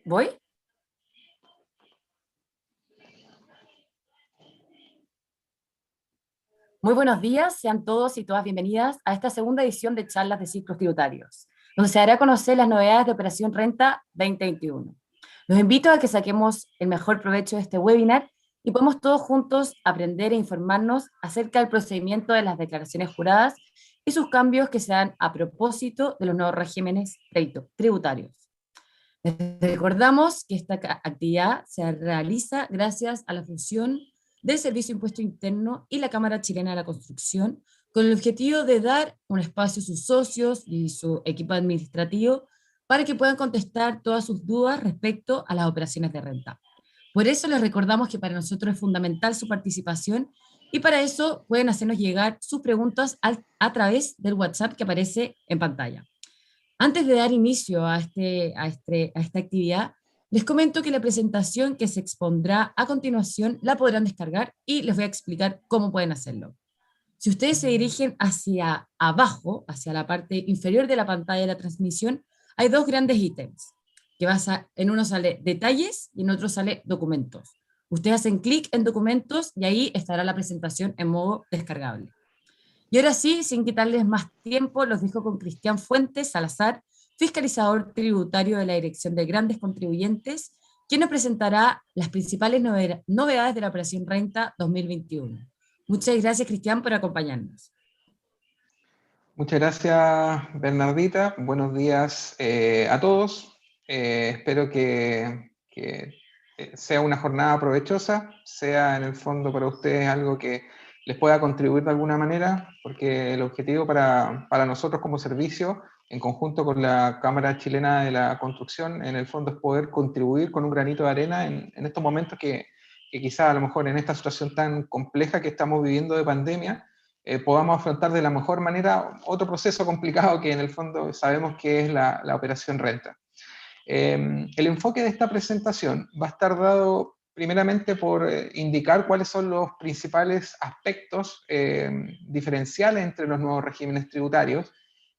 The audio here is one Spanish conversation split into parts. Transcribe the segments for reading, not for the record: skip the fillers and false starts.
¿Voy? Muy buenos días, sean todos y todas bienvenidas a esta segunda edición de Charlas de Ciclos Tributarios, donde se dará a conocer las novedades de Operación Renta 2021. Los invito a que saquemos el mejor provecho de este webinar y podamos todos juntos aprender e informarnos acerca del procedimiento de las declaraciones juradas y sus cambios que se dan a propósito de los nuevos regímenes tributarios. Les recordamos que esta actividad se realiza gracias a la función del Servicio de Impuesto Interno y la Cámara Chilena de la Construcción, con el objetivo de dar un espacio a sus socios y su equipo administrativo para que puedan contestar todas sus dudas respecto a las operaciones de renta. Por eso les recordamos que para nosotros es fundamental su participación y para eso pueden hacernos llegar sus preguntas a través del WhatsApp que aparece en pantalla. Antes de dar inicio a esta actividad, les comento que la presentación que se expondrá a continuación la podrán descargar y les voy a explicar cómo pueden hacerlo. Si ustedes se dirigen hacia abajo, hacia la parte inferior de la pantalla de la transmisión, hay dos grandes ítems, en uno sale detalles y en otro sale documentos. Ustedes hacen clic en documentos y ahí estará la presentación en modo descargable. Y ahora sí, sin quitarles más tiempo, los dejo con Cristian Fuentes Salazar, fiscalizador tributario de la Dirección de Grandes Contribuyentes, quien nos presentará las principales novedades de la Operación Renta 2021. Muchas gracias, Cristian, por acompañarnos. Muchas gracias, Bernardita. Buenos días a todos. Espero que sea una jornada provechosa, sea en el fondo para ustedes algo que les pueda contribuir de alguna manera, porque el objetivo para nosotros como servicio, en conjunto con la Cámara Chilena de la Construcción, en el fondo es poder contribuir con un granito de arena en estos momentos que quizá a lo mejor en esta situación tan compleja que estamos viviendo de pandemia, podamos afrontar de la mejor manera otro proceso complicado que en el fondo sabemos que es la operación renta. El enfoque de esta presentación va a estar dado primeramente por indicar cuáles son los principales aspectos diferenciales entre los nuevos regímenes tributarios,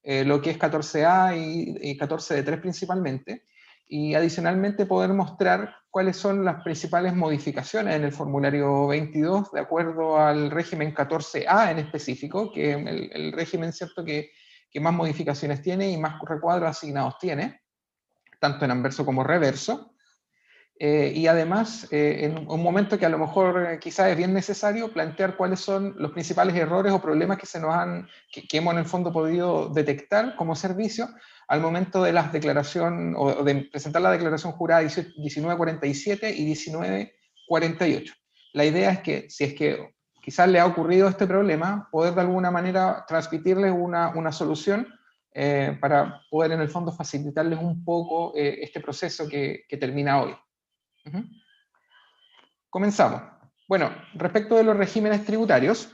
lo que es 14A y 14D3 principalmente, y adicionalmente poder mostrar cuáles son las principales modificaciones en el formulario 22 de acuerdo al régimen 14A en específico, que es el régimen cierto que más modificaciones tiene y más recuadros asignados tiene, tanto en anverso como reverso. Y además, en un momento que a lo mejor quizás es bien necesario plantear cuáles son los principales errores o problemas que que hemos en el fondo podido detectar como servicio al momento de las declaración o de presentar la declaración jurada 1947 y 1948. La idea es que si es que quizás le ha ocurrido este problema, poder de alguna manera transmitirles una solución para poder en el fondo facilitarles un poco este proceso que termina hoy. Comenzamos. Bueno, respecto de los regímenes tributarios,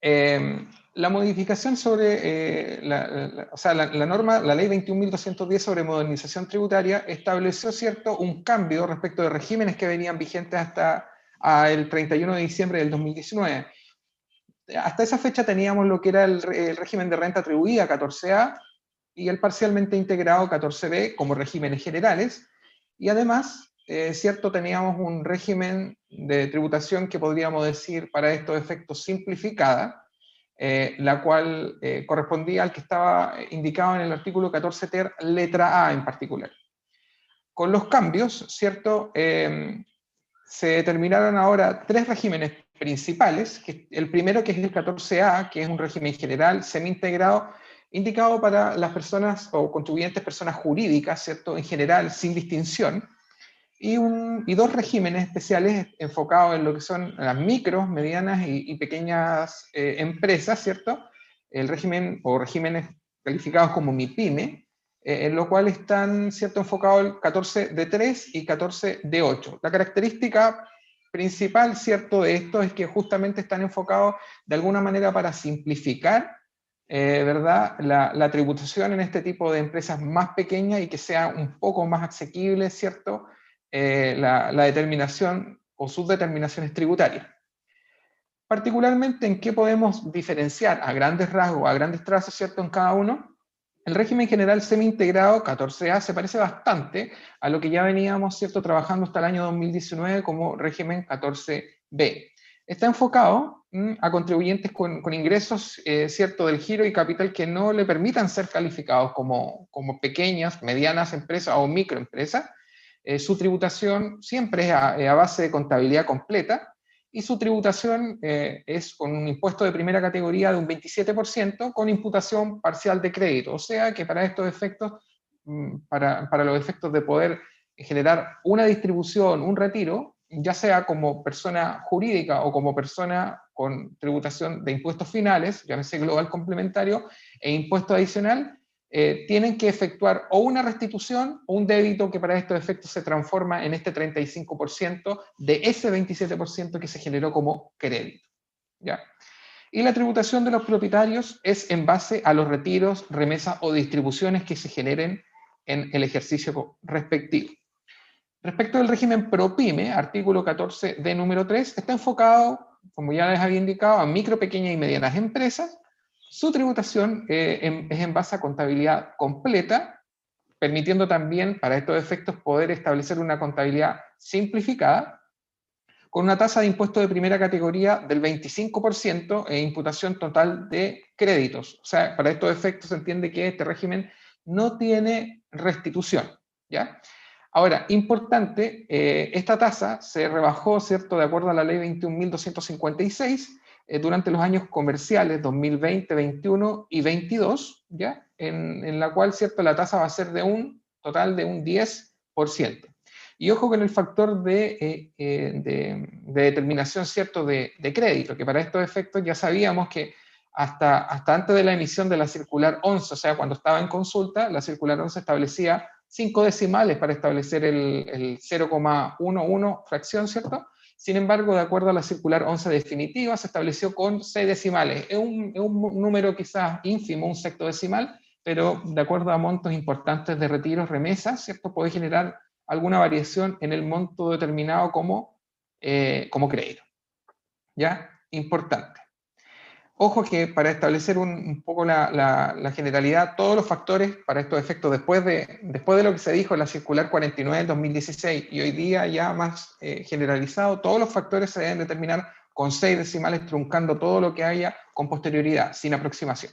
la modificación sobre la norma, la ley 21.210 sobre modernización tributaria estableció un cambio respecto de regímenes que venían vigentes hasta el 31 de diciembre del 2019. Hasta esa fecha teníamos lo que era el régimen de renta atribuida 14A y el parcialmente integrado 14B como regímenes generales, y además teníamos un régimen de tributación que podríamos decir para estos efectos simplificada, la cual correspondía al que estaba indicado en el artículo 14 ter, letra A en particular. Con los cambios, se determinaron ahora tres regímenes principales, el primero que es el 14A, que es un régimen general semi-integrado, indicado para las personas o contribuyentes personas jurídicas, ¿cierto? En general, sin distinción, y dos regímenes especiales enfocados en lo que son las micros, medianas y pequeñas empresas, ¿cierto? El régimen o regímenes calificados como MIPYME, en lo cual están, enfocados el 14D3 y 14D8. La característica principal, de esto es que justamente están enfocados de alguna manera para simplificar, ¿verdad? La tributación en este tipo de empresas más pequeñas y que sea un poco más asequible, ¿cierto? La determinación o sus determinaciones tributarias. Particularmente en qué podemos diferenciar a grandes rasgos, a grandes trazos, ¿cierto? En cada uno. El régimen general semi-integrado, 14A, se parece bastante a lo que ya veníamos, ¿cierto?, trabajando hasta el año 2019 como régimen 14B. Está enfocado a contribuyentes con ingresos, ¿cierto?, del giro y capital que no le permitan ser calificados como pequeñas, medianas empresas o microempresas. Su tributación siempre es a base de contabilidad completa, y su tributación es con un impuesto de primera categoría de un 27% con imputación parcial de crédito. O sea que para estos efectos, para los efectos de poder generar una distribución, un retiro, ya sea como persona jurídica o como persona con tributación de impuestos finales, llámese global complementario, e impuesto adicional, tienen que efectuar o una restitución o un débito que para estos efectos se transforma en este 35% de ese 27% que se generó como crédito. ¿Ya? Y la tributación de los propietarios es en base a los retiros, remesas o distribuciones que se generen en el ejercicio respectivo. Respecto del régimen ProPyme, artículo 14D número 3, está enfocado, como ya les había indicado, a micro, pequeñas y medianas empresas. Su tributación es en base a contabilidad completa, permitiendo también para estos efectos poder establecer una contabilidad simplificada, con una tasa de impuesto de primera categoría del 25% e imputación total de créditos. O sea, para estos efectos se entiende que este régimen no tiene restitución, ¿ya? Ahora, importante, esta tasa se rebajó, ¿cierto?, de acuerdo a la ley 21.256 durante los años comerciales 2020, 21 y 22, ¿ya? En la cual, ¿cierto?, la tasa va a ser de un total de un 10%. Y ojo con el factor de determinación, ¿cierto?, de crédito, que para estos efectos ya sabíamos que hasta antes de la emisión de la circular 11, o sea, cuando estaba en consulta, la circular 11 establecía 5 decimales para establecer el 0,11 fracción, ¿cierto? Sin embargo, de acuerdo a la circular 11 definitiva, se estableció con 6 decimales. Es un número quizás ínfimo, un sextodecimal, pero de acuerdo a montos importantes de retiros, remesas, ¿cierto?, puede generar alguna variación en el monto determinado como crédito. ¿Ya? Importante. Ojo que para establecer un poco la generalidad, todos los factores para estos efectos, después de lo que se dijo en la circular 49 del 2016 y hoy día ya más generalizado, todos los factores se deben determinar con 6 decimales, truncando todo lo que haya con posterioridad, sin aproximación.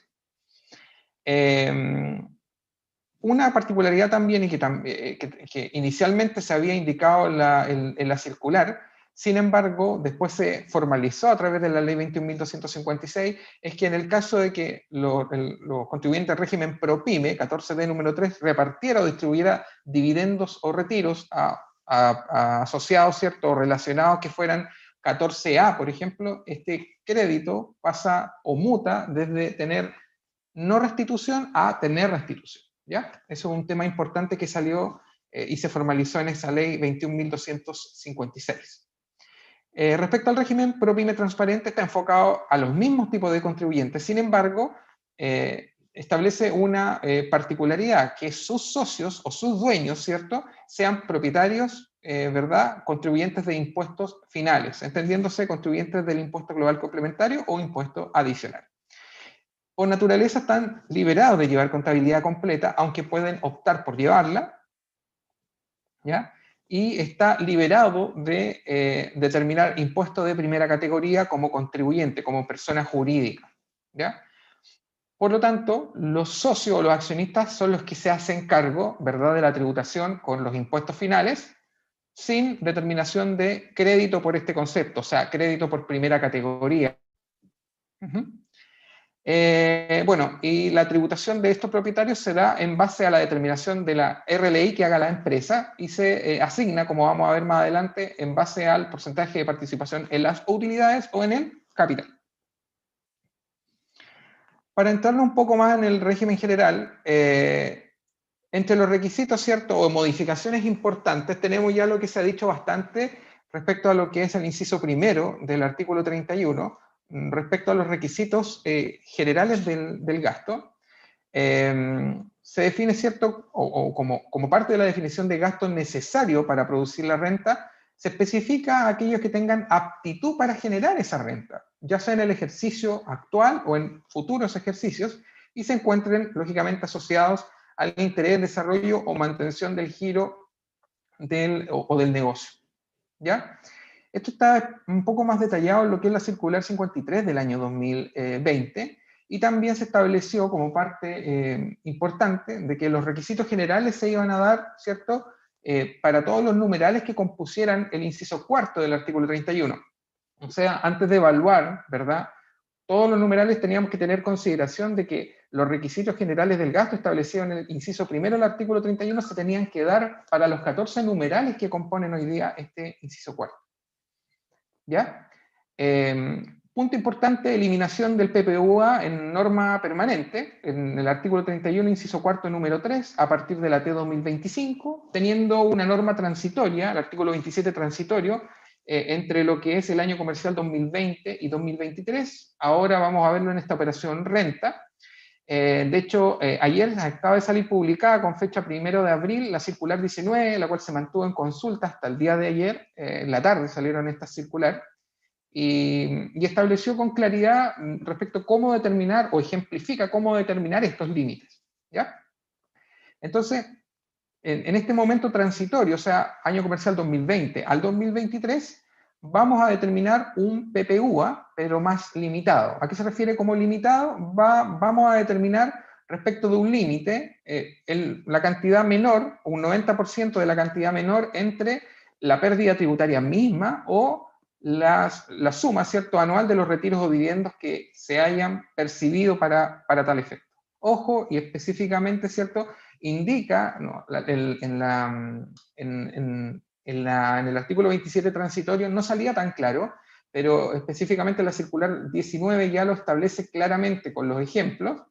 Una particularidad también, y que inicialmente se había indicado en la circular, sin embargo, después se formalizó a través de la ley 21.256, es que en el caso de que los contribuyentes del régimen ProPyme, 14D número 3, repartiera o distribuyera dividendos o retiros a asociados, ¿cierto?, o relacionados que fueran 14A, por ejemplo, este crédito pasa o muta desde tener no restitución a tener restitución. ¿Ya? Eso es un tema importante que salió y se formalizó en esa ley 21.256. Respecto al régimen ProPyme transparente, está enfocado a los mismos tipos de contribuyentes. Sin embargo, establece una particularidad, que sus socios o sus dueños, ¿cierto?, sean propietarios, ¿verdad?, contribuyentes de impuestos finales, entendiéndose contribuyentes del impuesto global complementario o impuesto adicional. Por naturaleza están liberados de llevar contabilidad completa, aunque pueden optar por llevarla, ¿ya? Y está liberado de determinar impuestos de primera categoría como contribuyente, como persona jurídica, ¿ya? Por lo tanto, los socios o los accionistas son los que se hacen cargo, ¿verdad?, de la tributación con los impuestos finales, sin determinación de crédito por este concepto, o sea, crédito por primera categoría. Bueno, y la tributación de estos propietarios se da en base a la determinación de la RLI que haga la empresa y se asigna, como vamos a ver más adelante, en base al porcentaje de participación en las utilidades o en el capital. Para entrarnos un poco más en el régimen general, entre los requisitos, ¿cierto?, o modificaciones importantes, tenemos ya lo que se ha dicho bastante respecto a lo que es el inciso primero del artículo 31, respecto a los requisitos generales del gasto. Se define, ¿cierto?, o como parte de la definición de gasto necesario para producir la renta, se especifica a aquellos que tengan aptitud para generar esa renta, ya sea en el ejercicio actual o en futuros ejercicios, y se encuentren, lógicamente, asociados al interés, desarrollo o mantención del giro del negocio. ¿Ya? Esto está un poco más detallado en lo que es la circular 53 del año 2020, y también se estableció como parte importante de que los requisitos generales se iban a dar, ¿cierto?, para todos los numerales que compusieran el inciso cuarto del artículo 31. O sea, antes de evaluar, ¿verdad?, todos los numerales teníamos que tener consideración de que los requisitos generales del gasto establecidos en el inciso primero del artículo 31 se tenían que dar para los 14 numerales que componen hoy día este inciso cuarto. ¿Ya? Punto importante, eliminación del PPUA en norma permanente, en el artículo 31, inciso cuarto, número 3, a partir de la T 2025, teniendo una norma transitoria, el artículo 27 transitorio, entre lo que es el año comercial 2020 y 2023. Ahora vamos a verlo en esta operación renta. De hecho, ayer acaba de salir publicada con fecha 1 de abril la circular 19, la cual se mantuvo en consulta hasta el día de ayer, en la tarde salieron estas circulares, y estableció con claridad respecto a cómo determinar, o ejemplifica cómo determinar estos límites. ¿Ya? Entonces, en este momento transitorio, o sea, año comercial 2020 al 2023, vamos a determinar un PPUA, pero más limitado. ¿A qué se refiere como limitado? Vamos a determinar respecto de un límite, la cantidad menor, un 90% de la cantidad menor entre la pérdida tributaria misma o la suma, ¿cierto?, anual de los retiros o dividendos que se hayan percibido para tal efecto. Ojo, y específicamente, ¿cierto?, indica, no, en el artículo 27 transitorio no salía tan claro, pero específicamente la circular 19 ya lo establece claramente con los ejemplos,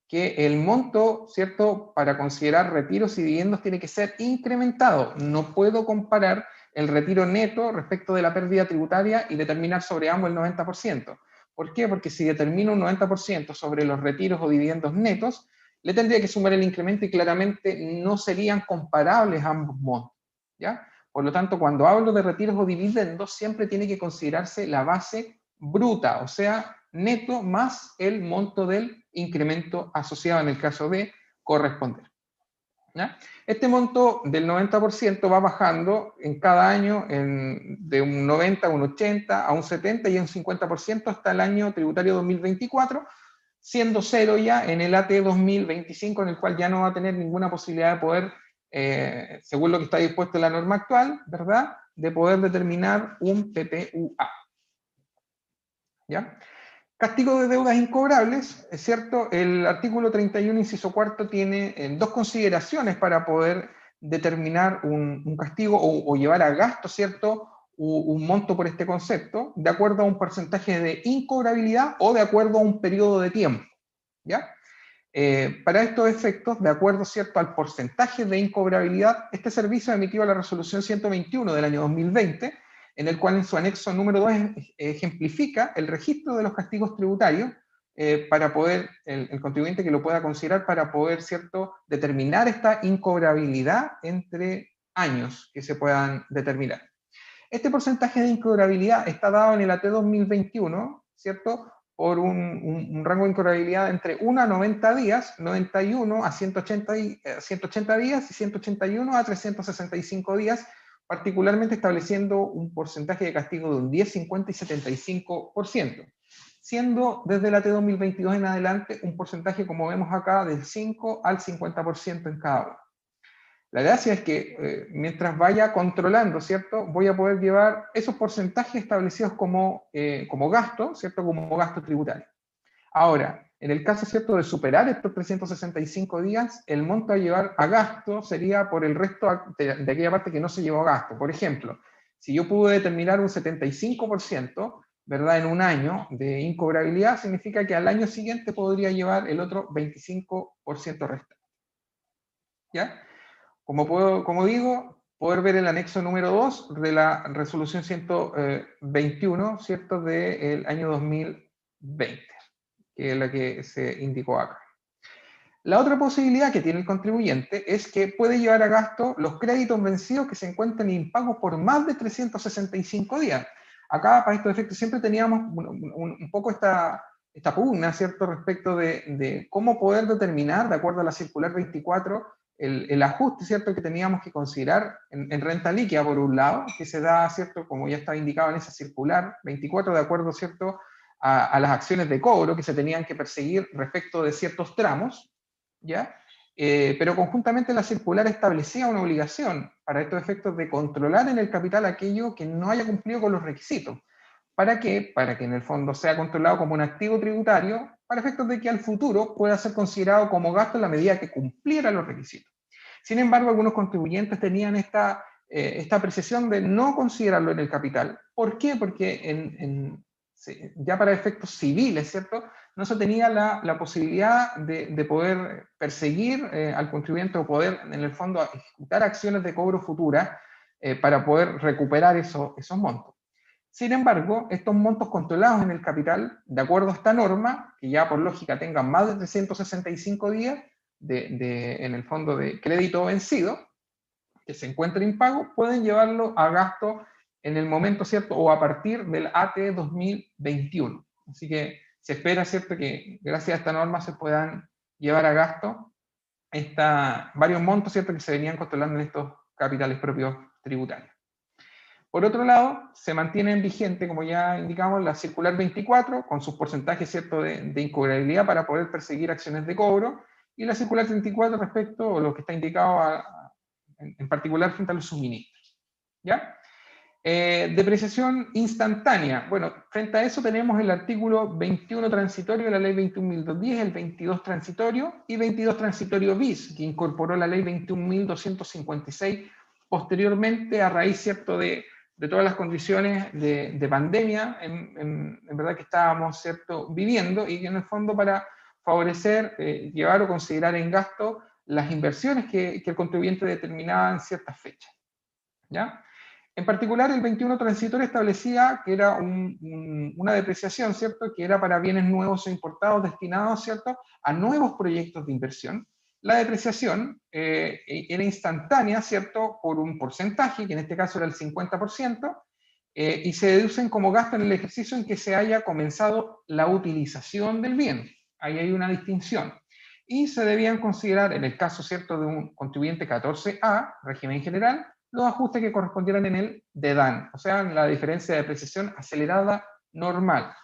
que el monto, ¿cierto?, para considerar retiros y dividendos tiene que ser incrementado. No puedo comparar el retiro neto respecto de la pérdida tributaria y determinar sobre ambos el 90%. ¿Por qué? Porque si determino un 90% sobre los retiros o dividendos netos, le tendría que sumar el incremento y claramente no serían comparables ambos montos, ¿ya? Por lo tanto, cuando hablo de retiros o dividendos, siempre tiene que considerarse la base bruta, o sea, neto más el monto del incremento asociado en el caso de corresponder. ¿Ya? Este monto del 90% va bajando en cada año de un 90 a un 80 a un 70 y un 50% hasta el año tributario 2024, siendo cero ya en el AT 2025, en el cual ya no va a tener ninguna posibilidad de poder, según lo que está dispuesto en la norma actual, ¿verdad?, de poder determinar un PPUA. ¿Ya? Castigo de deudas incobrables, es cierto, el artículo 31, inciso cuarto, tiene dos consideraciones para poder determinar un castigo o llevar a gasto, ¿cierto?, un monto por este concepto, de acuerdo a un porcentaje de incobrabilidad o de acuerdo a un periodo de tiempo. ¿Ya? Para estos efectos, de acuerdo, ¿cierto?, al porcentaje de incobrabilidad, este servicio emitió la resolución 121 del año 2020, en el cual en su anexo número 2 ejemplifica el registro de los castigos tributarios para poder, el contribuyente que lo pueda considerar para poder, ¿cierto?, determinar esta incobrabilidad entre años que se puedan determinar. Este porcentaje de incobrabilidad está dado en el AT 2021, ¿cierto?, por un rango de incobrabilidad entre 1 a 90 días, 91 a 180 días y 181 a 365 días, particularmente estableciendo un porcentaje de castigo de un 10, 50 y 75%, siendo desde el AT 2022 en adelante un porcentaje, como vemos acá, del 5 al 50% en cada uno. La gracia es que mientras vaya controlando, ¿cierto?, voy a poder llevar esos porcentajes establecidos como gasto, ¿cierto?, como gasto tributario. Ahora, en el caso, ¿cierto?, de superar estos 365 días, el monto a llevar a gasto sería por el resto de aquella parte que no se llevó a gasto. Por ejemplo, si yo pude determinar un 75%, ¿verdad?, en un año de incobrabilidad, significa que al año siguiente podría llevar el otro 25% restante. ¿Ya? Como digo, poder ver el anexo número 2 de la resolución 121, ¿cierto?, del año 2020, que es la que se indicó acá. La otra posibilidad que tiene el contribuyente es que puede llevar a gasto los créditos vencidos que se encuentran impagos por más de 365 días. Acá, para estos efectos, siempre teníamos un poco esta esta pugna, ¿cierto?, respecto de cómo poder determinar, de acuerdo a la circular 24, el ajuste, ¿cierto?, que teníamos que considerar en renta líquida, por un lado, que se da, ¿cierto?, como ya estaba indicado en esa circular 24, de acuerdo, ¿cierto?, a las acciones de cobro que se tenían que perseguir respecto de ciertos tramos, ¿ya? Pero conjuntamente la circular establecía una obligación para estos efectos de controlar en el capital aquello que no haya cumplido con los requisitos. ¿Para qué? Para que en el fondo sea controlado como un activo tributario, para efectos de que al futuro pueda ser considerado como gasto en la medida que cumpliera los requisitos. Sin embargo, algunos contribuyentes tenían esta apreciación de no considerarlo en el capital. ¿Por qué? Porque ya para efectos civiles, ¿cierto?, no se tenía la posibilidad de poder perseguir al contribuyente o poder, en el fondo, ejecutar acciones de cobro futuras para poder recuperar esos montos. Sin embargo, estos montos controlados en el capital, de acuerdo a esta norma, que ya por lógica tengan más de 365 días en el fondo de crédito vencido, que se encuentre impago, pueden llevarlo a gasto en el momento, ¿cierto?, o a partir del AT 2021. Así que se espera, ¿cierto?, que gracias a esta norma se puedan llevar a gasto varios montos, ¿cierto?, que se venían controlando en estos capitales propios tributarios. Por otro lado, se mantiene en vigente, como ya indicamos, la circular 24, con sus porcentajes, ¿cierto?, de incobrabilidad para poder perseguir acciones de cobro, y la circular 34 respecto a lo que está indicado en particular frente a los suministros. ¿Ya? Depreciación instantánea. Bueno, frente a eso tenemos el artículo 21 transitorio de la ley 21.210, el 22 transitorio y 22 transitorio bis, que incorporó la ley 21.256 posteriormente a raíz, ¿cierto?, de todas las condiciones de pandemia en verdad que estábamos, ¿cierto?, viviendo, y en el fondo para favorecer, llevar o considerar en gasto las inversiones que el contribuyente determinaba en ciertas fechas. ¿Ya? En particular, el 21 transitorio establecía que era una depreciación, ¿cierto?, que era para bienes nuevos o importados destinados, ¿cierto?, a nuevos proyectos de inversión. La depreciación era instantánea, ¿cierto?, por un porcentaje, que en este caso era el 50%, y se deducen como gasto en el ejercicio en que se haya comenzado la utilización del bien. Ahí hay una distinción. Y se debían considerar, en el caso, ¿cierto?, de un contribuyente 14A, régimen general, los ajustes que correspondieran en el DEDAN, o sea, la diferencia de depreciación acelerada normal.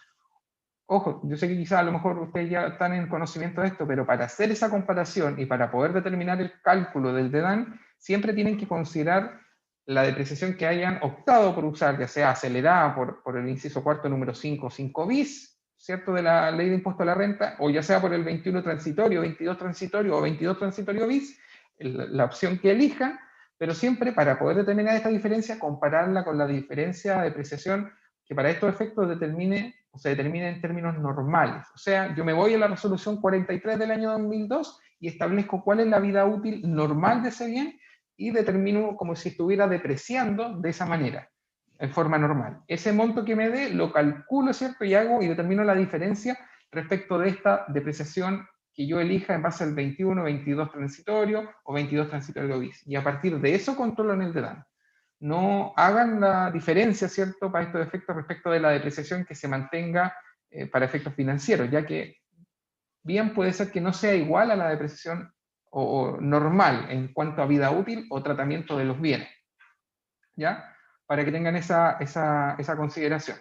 Ojo, yo sé que quizás a lo mejor ustedes ya están en conocimiento de esto, pero para hacer esa comparación y para poder determinar el cálculo del DEDAN, siempre tienen que considerar la depreciación que hayan optado por usar, ya sea acelerada por el inciso cuarto número 5, 5 bis, ¿cierto?, de la ley de impuesto a la renta, o ya sea por el 21 transitorio, 22 transitorio o 22 transitorio bis, la opción que elijan, pero siempre para poder determinar esta diferencia, compararla con la diferencia de depreciación que para estos efectos se determine en términos normales. O sea, yo me voy a la resolución 43 del año 2002 y establezco cuál es la vida útil normal de ese bien y determino como si estuviera depreciando de esa manera, en forma normal. Ese monto que me dé lo calculo, ¿cierto? Y determino la diferencia respecto de esta depreciación que yo elija en base al 21, 22 transitorio o 22 transitorio bis. Y a partir de eso controlo en el DEDAN. No hagan la diferencia, ¿cierto?, para estos efectos respecto de la depreciación que se mantenga para efectos financieros, ya que bien puede ser que no sea igual a la depreciación o normal en cuanto a vida útil o tratamiento de los bienes. ¿Ya? Para que tengan esa consideración.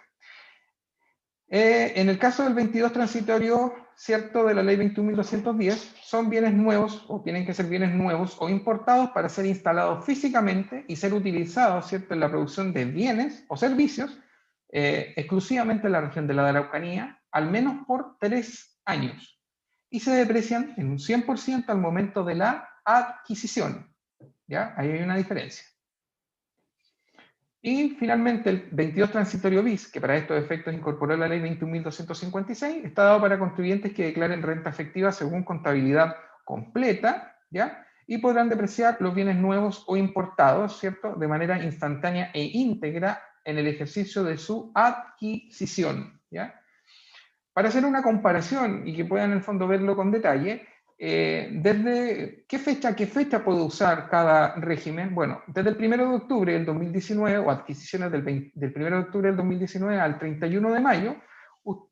En el caso del 22 transitorio, ¿cierto?, de la ley 21.210, son bienes nuevos, o tienen que ser bienes nuevos o importados para ser instalados físicamente y ser utilizados, ¿cierto?, en la producción de bienes o servicios, exclusivamente en la región de la Araucanía, al menos por 3 años. Y se deprecian en un 100% al momento de la adquisición. ¿Ya? Ahí hay una diferencia. Y finalmente el 22 transitorio bis, que para estos efectos incorporó la ley 21.256, está dado para contribuyentes que declaren renta efectiva según contabilidad completa, ¿ya? Y podrán depreciar los bienes nuevos o importados, ¿cierto?, de manera instantánea e íntegra en el ejercicio de su adquisición, ¿ya? Para hacer una comparación y que puedan en el fondo verlo con detalle, ¿desde qué fecha puede usar cada régimen? Bueno, desde el 1 de octubre del 2019 o adquisiciones del 1 de octubre del 2019 al 31 de mayo,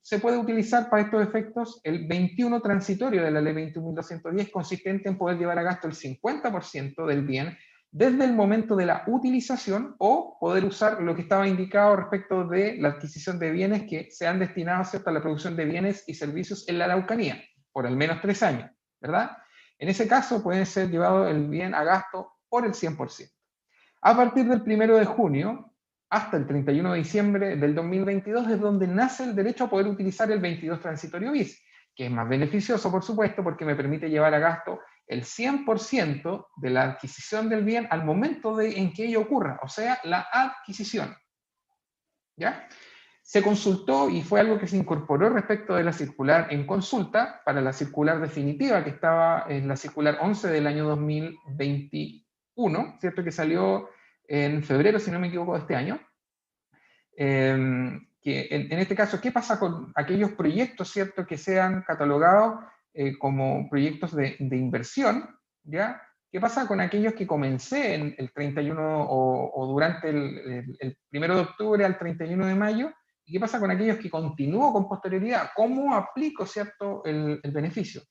se puede utilizar para estos efectos el 21 transitorio de la ley 21.210, consistente en poder llevar a gasto el 50% del bien desde el momento de la utilización, o poder usar lo que estaba indicado respecto de la adquisición de bienes que sean destinados, ¿cierto?, a la producción de bienes y servicios en la Araucanía, por al menos 3 años, ¿verdad? En ese caso puede ser llevado el bien a gasto por el 100%. A partir del 1 de junio hasta el 31 de diciembre del 2022 es donde nace el derecho a poder utilizar el 22 transitorio bis, que es más beneficioso, por supuesto, porque me permite llevar a gasto el 100% de la adquisición del bien al momento en que ello ocurra, o sea, la adquisición. ¿Ya? Se consultó y fue algo que se incorporó respecto de la circular en consulta para la circular definitiva que estaba en la circular 11 del año 2021, ¿cierto? Que salió en febrero, si no me equivoco, de este año. Que en este caso, ¿qué pasa con aquellos proyectos, ¿cierto?, que sean catalogados como proyectos de inversión, ¿ya? ¿Qué pasa con aquellos que comencé en el 31 o durante el 1 de octubre al 31 de mayo? ¿Y qué pasa con aquellos que continúo con posterioridad? ¿Cómo aplico, ¿cierto?, el beneficio?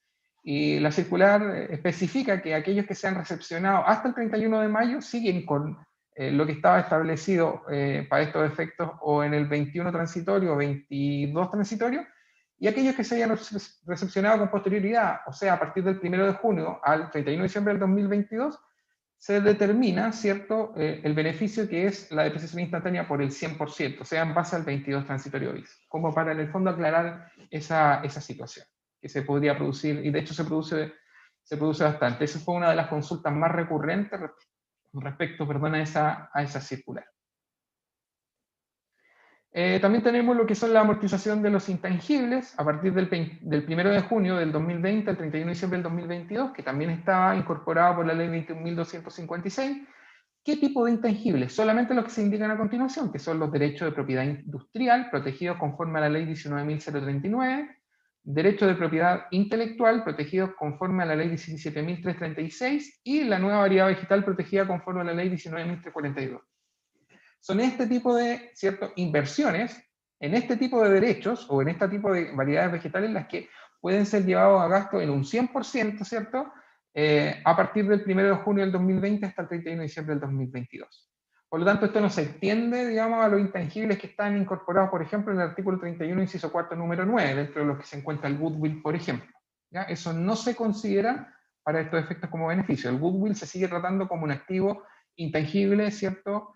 Y la circular especifica que aquellos que sean recepcionados hasta el 31 de mayo siguen con lo que estaba establecido para estos efectos o en el 21 transitorio o 22 transitorio, y aquellos que se hayan recepcionado con posterioridad, o sea, a partir del 1 de junio al 31 de diciembre del 2022, se determina, ¿cierto?, el beneficio que es la depreciación instantánea por el 100%, o sea, en base al 22 transitorio bis, como para en el fondo aclarar esa situación que se podría producir, y de hecho se produce bastante. Esa fue una de las consultas más recurrentes respecto, perdón, a esa circular. También tenemos lo que son la amortización de los intangibles a partir del 1 de junio del 2020 al 31 de diciembre del 2022, que también estaba incorporado por la ley 21.256. ¿Qué tipo de intangibles? Solamente los que se indican a continuación, que son los derechos de propiedad industrial protegidos conforme a la ley 19.039, derechos de propiedad intelectual protegidos conforme a la ley 17.336 y la nueva variedad vegetal protegida conforme a la ley 19.342. Son este tipo de, ¿cierto?, inversiones en este tipo de derechos o en este tipo de variedades vegetales las que pueden ser llevados a gasto en un 100%, ¿cierto?, a partir del 1 de junio del 2020 hasta el 31 de diciembre del 2022. Por lo tanto, esto no se extiende, digamos, a los intangibles que están incorporados, por ejemplo, en el artículo 31, inciso 4, número 9, dentro de los que se encuentra el goodwill, por ejemplo. ¿Ya? Eso no se considera para estos efectos como beneficio. El goodwill se sigue tratando como un activo intangible, ¿cierto?,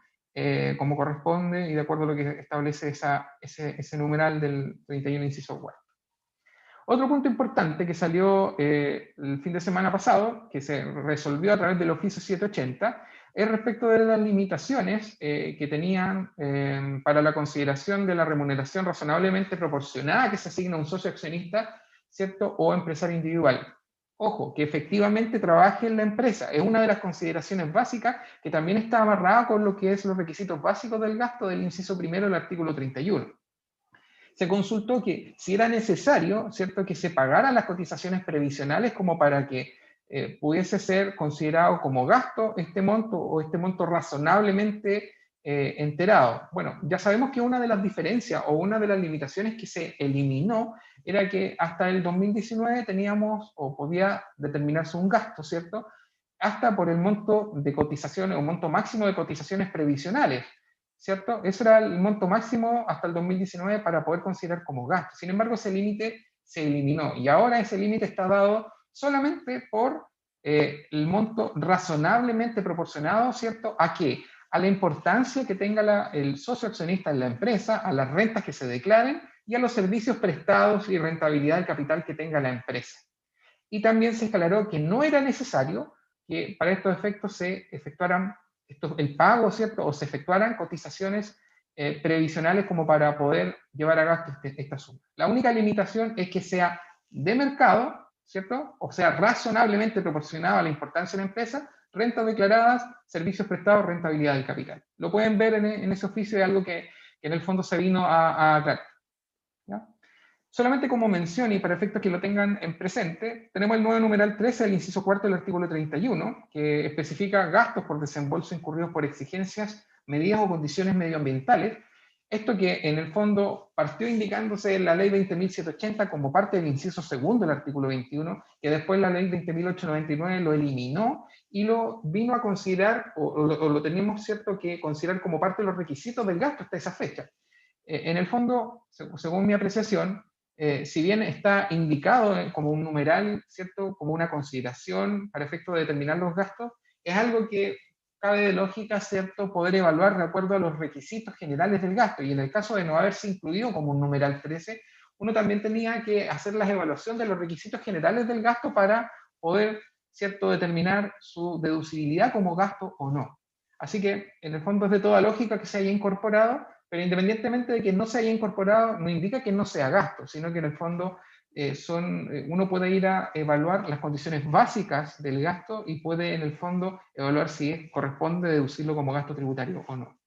como corresponde y de acuerdo a lo que establece ese numeral del 31, inciso 4. Otro punto importante que salió el fin de semana pasado, que se resolvió a través del oficio 780, es respecto de las limitaciones que tenían para la consideración de la remuneración razonablemente proporcionada que se asigna a un socio accionista, ¿cierto?, o empresario individual. Ojo, que efectivamente trabaje en la empresa. Es una de las consideraciones básicas que también está amarrada con lo que es los requisitos básicos del gasto del inciso primero del artículo 31. Se consultó que si era necesario, ¿cierto?, que se pagaran las cotizaciones previsionales como para que pudiese ser considerado como gasto este monto o este monto razonablemente enterado. Bueno, ya sabemos que una de las diferencias o una de las limitaciones que se eliminó era que hasta el 2019 teníamos o podía determinarse un gasto, ¿cierto?, hasta por el monto de cotizaciones o monto máximo de cotizaciones previsionales, ¿cierto? Ese era el monto máximo hasta el 2019 para poder considerar como gasto. Sin embargo, ese límite se eliminó y ahora ese límite está dado solamente por el monto razonablemente proporcionado, ¿cierto? ¿A qué? A la importancia que tenga el socio accionista en la empresa, a las rentas que se declaren y a los servicios prestados y rentabilidad del capital que tenga la empresa. Y también se aclaró que no era necesario que para estos efectos se efectuaran el pago, ¿cierto?, o se efectuaran cotizaciones previsionales como para poder llevar a gasto esta suma. La única limitación es que sea de mercado, ¿cierto?, o sea, razonablemente proporcionado a la importancia de la empresa, rentas declaradas, servicios prestados, rentabilidad del capital. Lo pueden ver en ese oficio, es algo que en el fondo se vino a aclarar. ¿Ya? Solamente como mención y para efectos que lo tengan en presente, tenemos el nuevo numeral 13 del inciso 4 del artículo 31, que especifica gastos por desembolso incurridos por exigencias, medidas o condiciones medioambientales, Esto que en el fondo partió indicándose en la ley 20.780 como parte del inciso segundo del artículo 21, que después la ley 20.899 lo eliminó y lo vino a considerar, o lo tenemos, ¿cierto?, que considerar como parte de los requisitos del gasto hasta esa fecha. En el fondo, según mi apreciación, si bien está indicado como un numeral, ¿cierto?, como una consideración para efecto de determinar los gastos, es algo que cabe de lógica, ¿cierto?, poder evaluar de acuerdo a los requisitos generales del gasto. Y en el caso de no haberse incluido como un numeral 13, uno también tenía que hacer la evaluación de los requisitos generales del gasto para poder, ¿cierto?, determinar su deducibilidad como gasto o no. Así que, en el fondo, es de toda lógica que se haya incorporado, pero independientemente de que no se haya incorporado, no indica que no sea gasto, sino que en el fondo uno puede ir a evaluar las condiciones básicas del gasto y puede en el fondo evaluar si corresponde deducirlo como gasto tributario o no.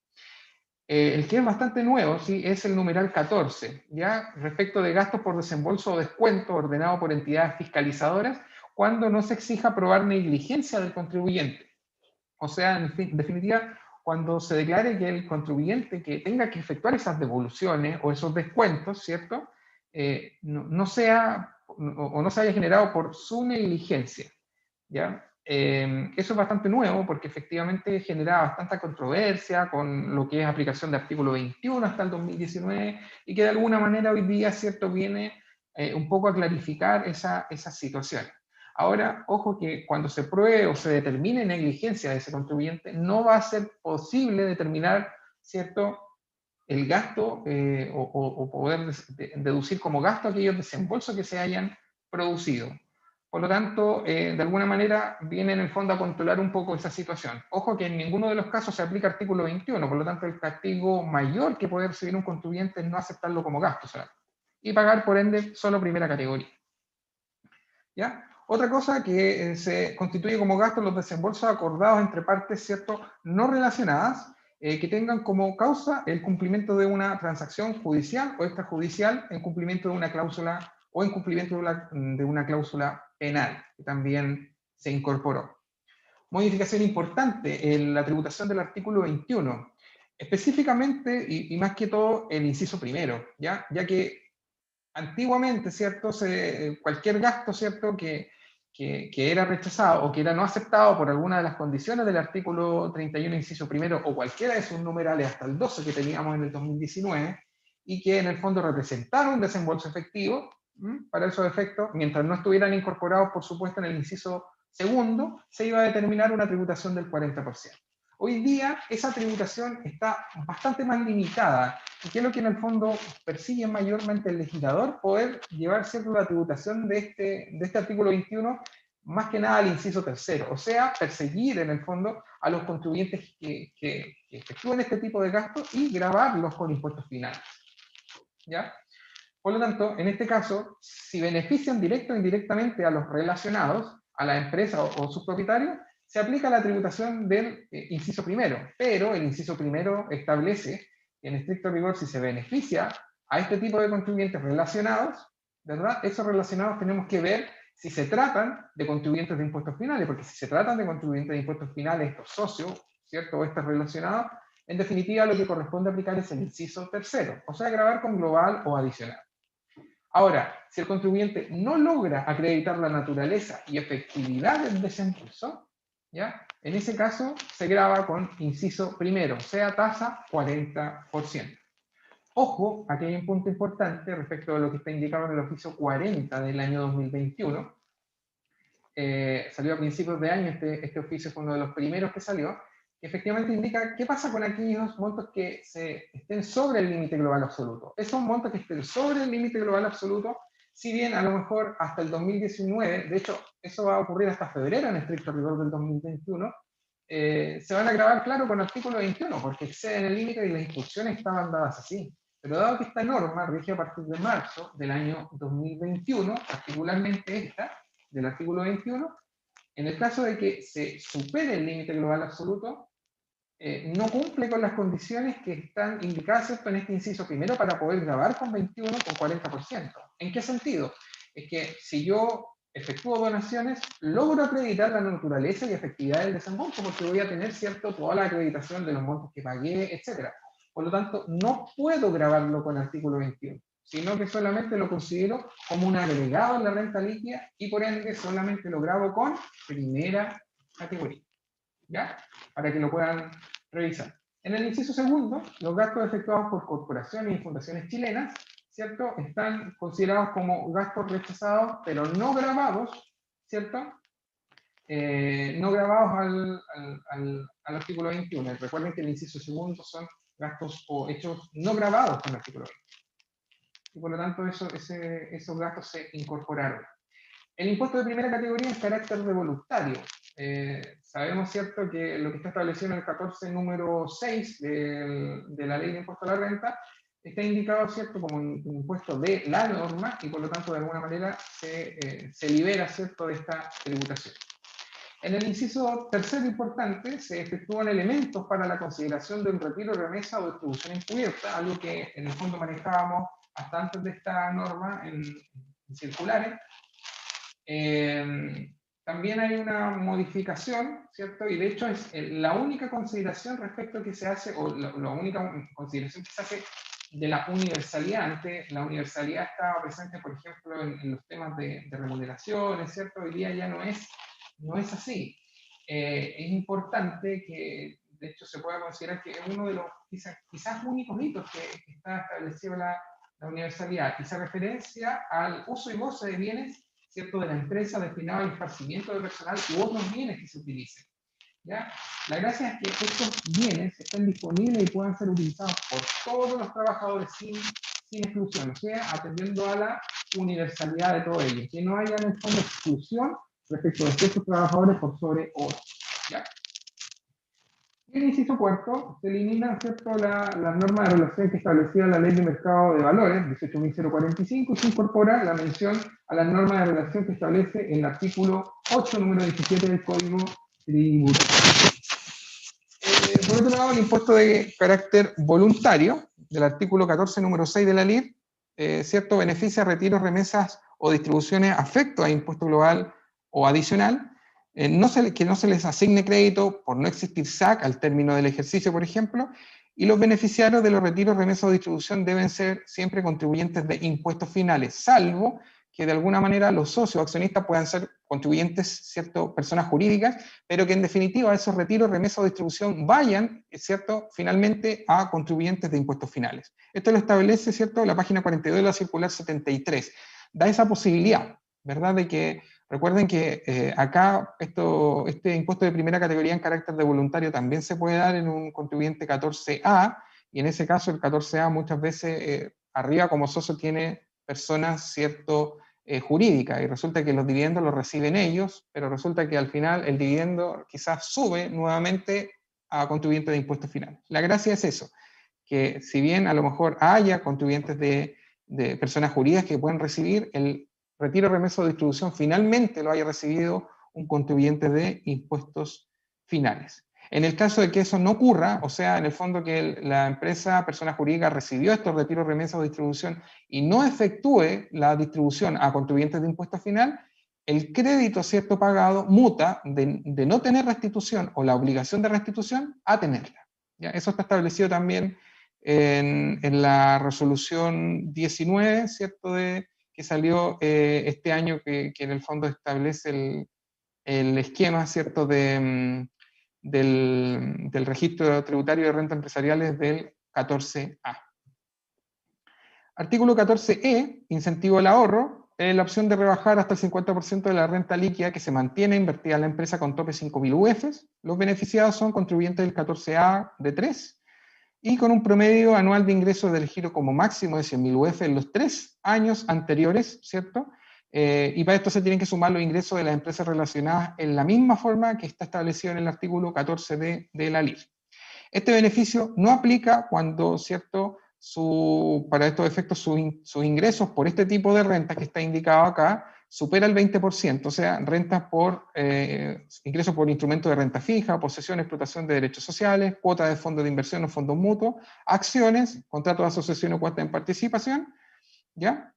El que es bastante nuevo, ¿sí?, es el numeral 14, ¿ya? Respecto de gastos por desembolso o descuento ordenado por entidades fiscalizadoras, cuando no se exija probar negligencia del contribuyente. O sea, en definitiva, cuando se declare que el contribuyente que tenga que efectuar esas devoluciones o esos descuentos, ¿cierto?, no sea o no se haya generado por su negligencia, ¿ya? Eso es bastante nuevo porque efectivamente genera bastante controversia con lo que es aplicación de artículo 21 hasta el 2019 y que de alguna manera hoy día, ¿cierto?, viene un poco a clarificar esa situación. Ahora, ojo que cuando se pruebe o se determine negligencia de ese contribuyente, no va a ser posible determinar, ¿cierto?, el gasto o poder deducir como gasto aquellos desembolsos que se hayan producido. Por lo tanto, de alguna manera viene en el fondo a controlar un poco esa situación. Ojo que en ninguno de los casos se aplica artículo 21, por lo tanto el castigo mayor que puede recibir un contribuyente es no aceptarlo como gasto, o sea, y pagar por ende solo primera categoría. ¿Ya? Otra cosa que se constituye como gasto los desembolsos acordados entre partes, ¿cierto?, no relacionadas, que tengan como causa el cumplimiento de una transacción judicial o extrajudicial en cumplimiento de una cláusula o en cumplimiento de una cláusula penal, que también se incorporó. Modificación importante en la tributación del artículo 21, específicamente y más que todo el inciso primero, ya que antiguamente, ¿cierto?, cualquier gasto, ¿cierto?, que era rechazado o que era no aceptado por alguna de las condiciones del artículo 31, inciso primero, o cualquiera de sus numerales hasta el 12 que teníamos en el 2019, y que en el fondo representaron un desembolso efectivo, para esos efectos, mientras no estuvieran incorporados, por supuesto, en el inciso segundo, se iba a determinar una tributación del 40%. Hoy día esa tributación está bastante más limitada, y que es lo que en el fondo persigue mayormente el legislador, poder llevar cierto la tributación de este artículo 21, más que nada al inciso tercero, o sea, perseguir en el fondo a los contribuyentes que efectúen este tipo de gastos y gravarlos con impuestos finales. ¿Ya? Por lo tanto, en este caso, si benefician directo o indirectamente a los relacionados, a la empresa o sus propietarios, se aplica la tributación del inciso primero, pero el inciso primero establece que en estricto rigor, si se beneficia a este tipo de contribuyentes relacionados, ¿verdad? Esos relacionados tenemos que ver si se tratan de contribuyentes de impuestos finales, porque si se tratan de contribuyentes de impuestos finales, estos socios, ¿cierto?, o estos relacionados, en definitiva lo que corresponde aplicar es el inciso tercero, o sea, gravar con global o adicional. Ahora, si el contribuyente no logra acreditar la naturaleza y efectividad del desembolso, ¿ya?, en ese caso se grava con inciso primero, o sea, tasa 40%. Ojo, aquí hay un punto importante respecto a lo que está indicado en el oficio 40 del año 2021. Salió a principios de año, este oficio fue uno de los primeros que salió, que efectivamente indica qué pasa con aquellos montos que estén sobre el límite global absoluto. Esos montos que estén sobre el límite global absoluto, si bien a lo mejor hasta el 2019, de hecho eso va a ocurrir hasta febrero en estricto rigor del 2021, se van a grabar, claro, con artículo 21, porque exceden el límite y las instrucciones estaban dadas así. Pero dado que esta norma rige a partir de marzo del año 2021, particularmente esta, del artículo 21, en el caso de que se supere el límite global absoluto, no cumple con las condiciones que están indicadas en este inciso primero para poder grabar con 21 con 40%. ¿En qué sentido? Es que si yo efectúo donaciones, logro acreditar la naturaleza y efectividad del desembolso, porque voy a tener, ¿cierto?, toda la acreditación de los montos que pagué, etc. por lo tanto no puedo grabarlo con artículo 21, sino que solamente lo considero como un agregado en la renta líquida y por ende solamente lo grabo con primera categoría, ¿ya? Para que lo puedan revisar. En el inciso segundo, los gastos efectuados por corporaciones y fundaciones chilenas, ¿cierto? Están considerados como gastos rechazados, pero no grabados, ¿cierto? No grabados al artículo 21. Recuerden que el inciso segundo son gastos o hechos no grabados con el artículo 21. Y por lo tanto esos gastos se incorporaron. El impuesto de primera categoría es carácter de voluntario. Sabemos, ¿cierto?, que lo que está establecido en el 14 número 6 de la ley de impuesto a la renta está indicado, ¿cierto?, como un impuesto de la norma y por lo tanto de alguna manera se libera, ¿cierto?, de esta tributación. En el inciso tercero importante se efectúan elementos para la consideración de un retiro, remesa o distribución encubierta, algo que en el fondo manejábamos hasta antes de esta norma en circulares. También hay una modificación, ¿cierto? Y de hecho es la única consideración respecto a que se hace, o la única consideración que se hace de la universalidad. Antes la universalidad estaba presente, por ejemplo, en los temas de remuneraciones, ¿cierto? Hoy día ya no es así. Es importante que, de hecho, se pueda considerar que es uno de los quizás únicos hitos que está establecido la universalidad, y se referencia al uso y goce de bienes, ¿cierto?, de la empresa destinado al esparcimiento de personal u otros bienes que se utilicen, ¿ya? La gracia es que estos bienes estén disponibles y puedan ser utilizados por todos los trabajadores sin exclusión, o sea, atendiendo a la universalidad de todo ello, que no haya en el fondo exclusión respecto de ciertos trabajadores por sobre otros, ¿ya? Y en el inciso cuarto, se eliminan, ¿cierto?, las normas de relación que establecía la Ley de Mercado de Valores, 18.045, y se incorpora la mención a las normas de relación que establece el artículo 8, número 17 del Código Tributario. Por otro lado, el impuesto de carácter voluntario, del artículo 14, número 6 de la LIR, ¿cierto?, beneficia retiros, remesas o distribuciones afecto a impuesto global o adicional, que no se les asigne crédito por no existir SAC al término del ejercicio, por ejemplo, y los beneficiarios de los retiros, remesas o distribución deben ser siempre contribuyentes de impuestos finales, salvo que de alguna manera los socios o accionistas puedan ser contribuyentes, ¿cierto?, personas jurídicas, pero que en definitiva esos retiros, remesas o distribución vayan, ¿cierto?, finalmente a contribuyentes de impuestos finales. Esto lo establece, ¿cierto?, la página 42 de la circular 73. Da esa posibilidad, ¿verdad?, de que recuerden que acá este impuesto de primera categoría en carácter de voluntario también se puede dar en un contribuyente 14A, y en ese caso el 14A muchas veces arriba como socio tiene personas, ¿cierto?, jurídicas, y resulta que los dividendos los reciben ellos, pero resulta que al final el dividendo quizás sube nuevamente a contribuyentes de impuestos finales. La gracia es eso, que si bien a lo mejor haya contribuyentes de personas jurídicas que pueden recibir el retiro, remesa o distribución, finalmente lo haya recibido un contribuyente de impuestos finales. En el caso de que eso no ocurra, o sea, en el fondo que la empresa, persona jurídica, recibió estos retiros, remesas o distribución y no efectúe la distribución a contribuyentes de impuesto final, el crédito, ¿cierto?, pagado muta de no tener restitución o la obligación de restitución a tenerla, ¿ya? Eso está establecido también en la resolución 19, ¿cierto?, que salió este año, que en el fondo establece el esquema, ¿cierto?, del registro tributario de renta empresariales del 14A. Artículo 14E, incentivo al ahorro, la opción de rebajar hasta el 50% de la renta líquida que se mantiene invertida en la empresa con tope 5.000 UFs. Los beneficiados son contribuyentes del 14A de 3, y con un promedio anual de ingresos del giro como máximo de 100.000 UF en los 3 años anteriores, ¿cierto? Y para esto se tienen que sumar los ingresos de las empresas relacionadas en la misma forma que está establecido en el artículo 14D de la LIR. Este beneficio no aplica cuando, ¿cierto?, para estos efectos sus ingresos por este tipo de renta que está indicado acá supera el 20%, o sea, rentas por ingresos por instrumentos de renta fija, posesión, explotación de derechos sociales, cuotas de fondos de inversión o fondos mutuos, acciones, contratos de asociación o cuotas en participación, ¿ya?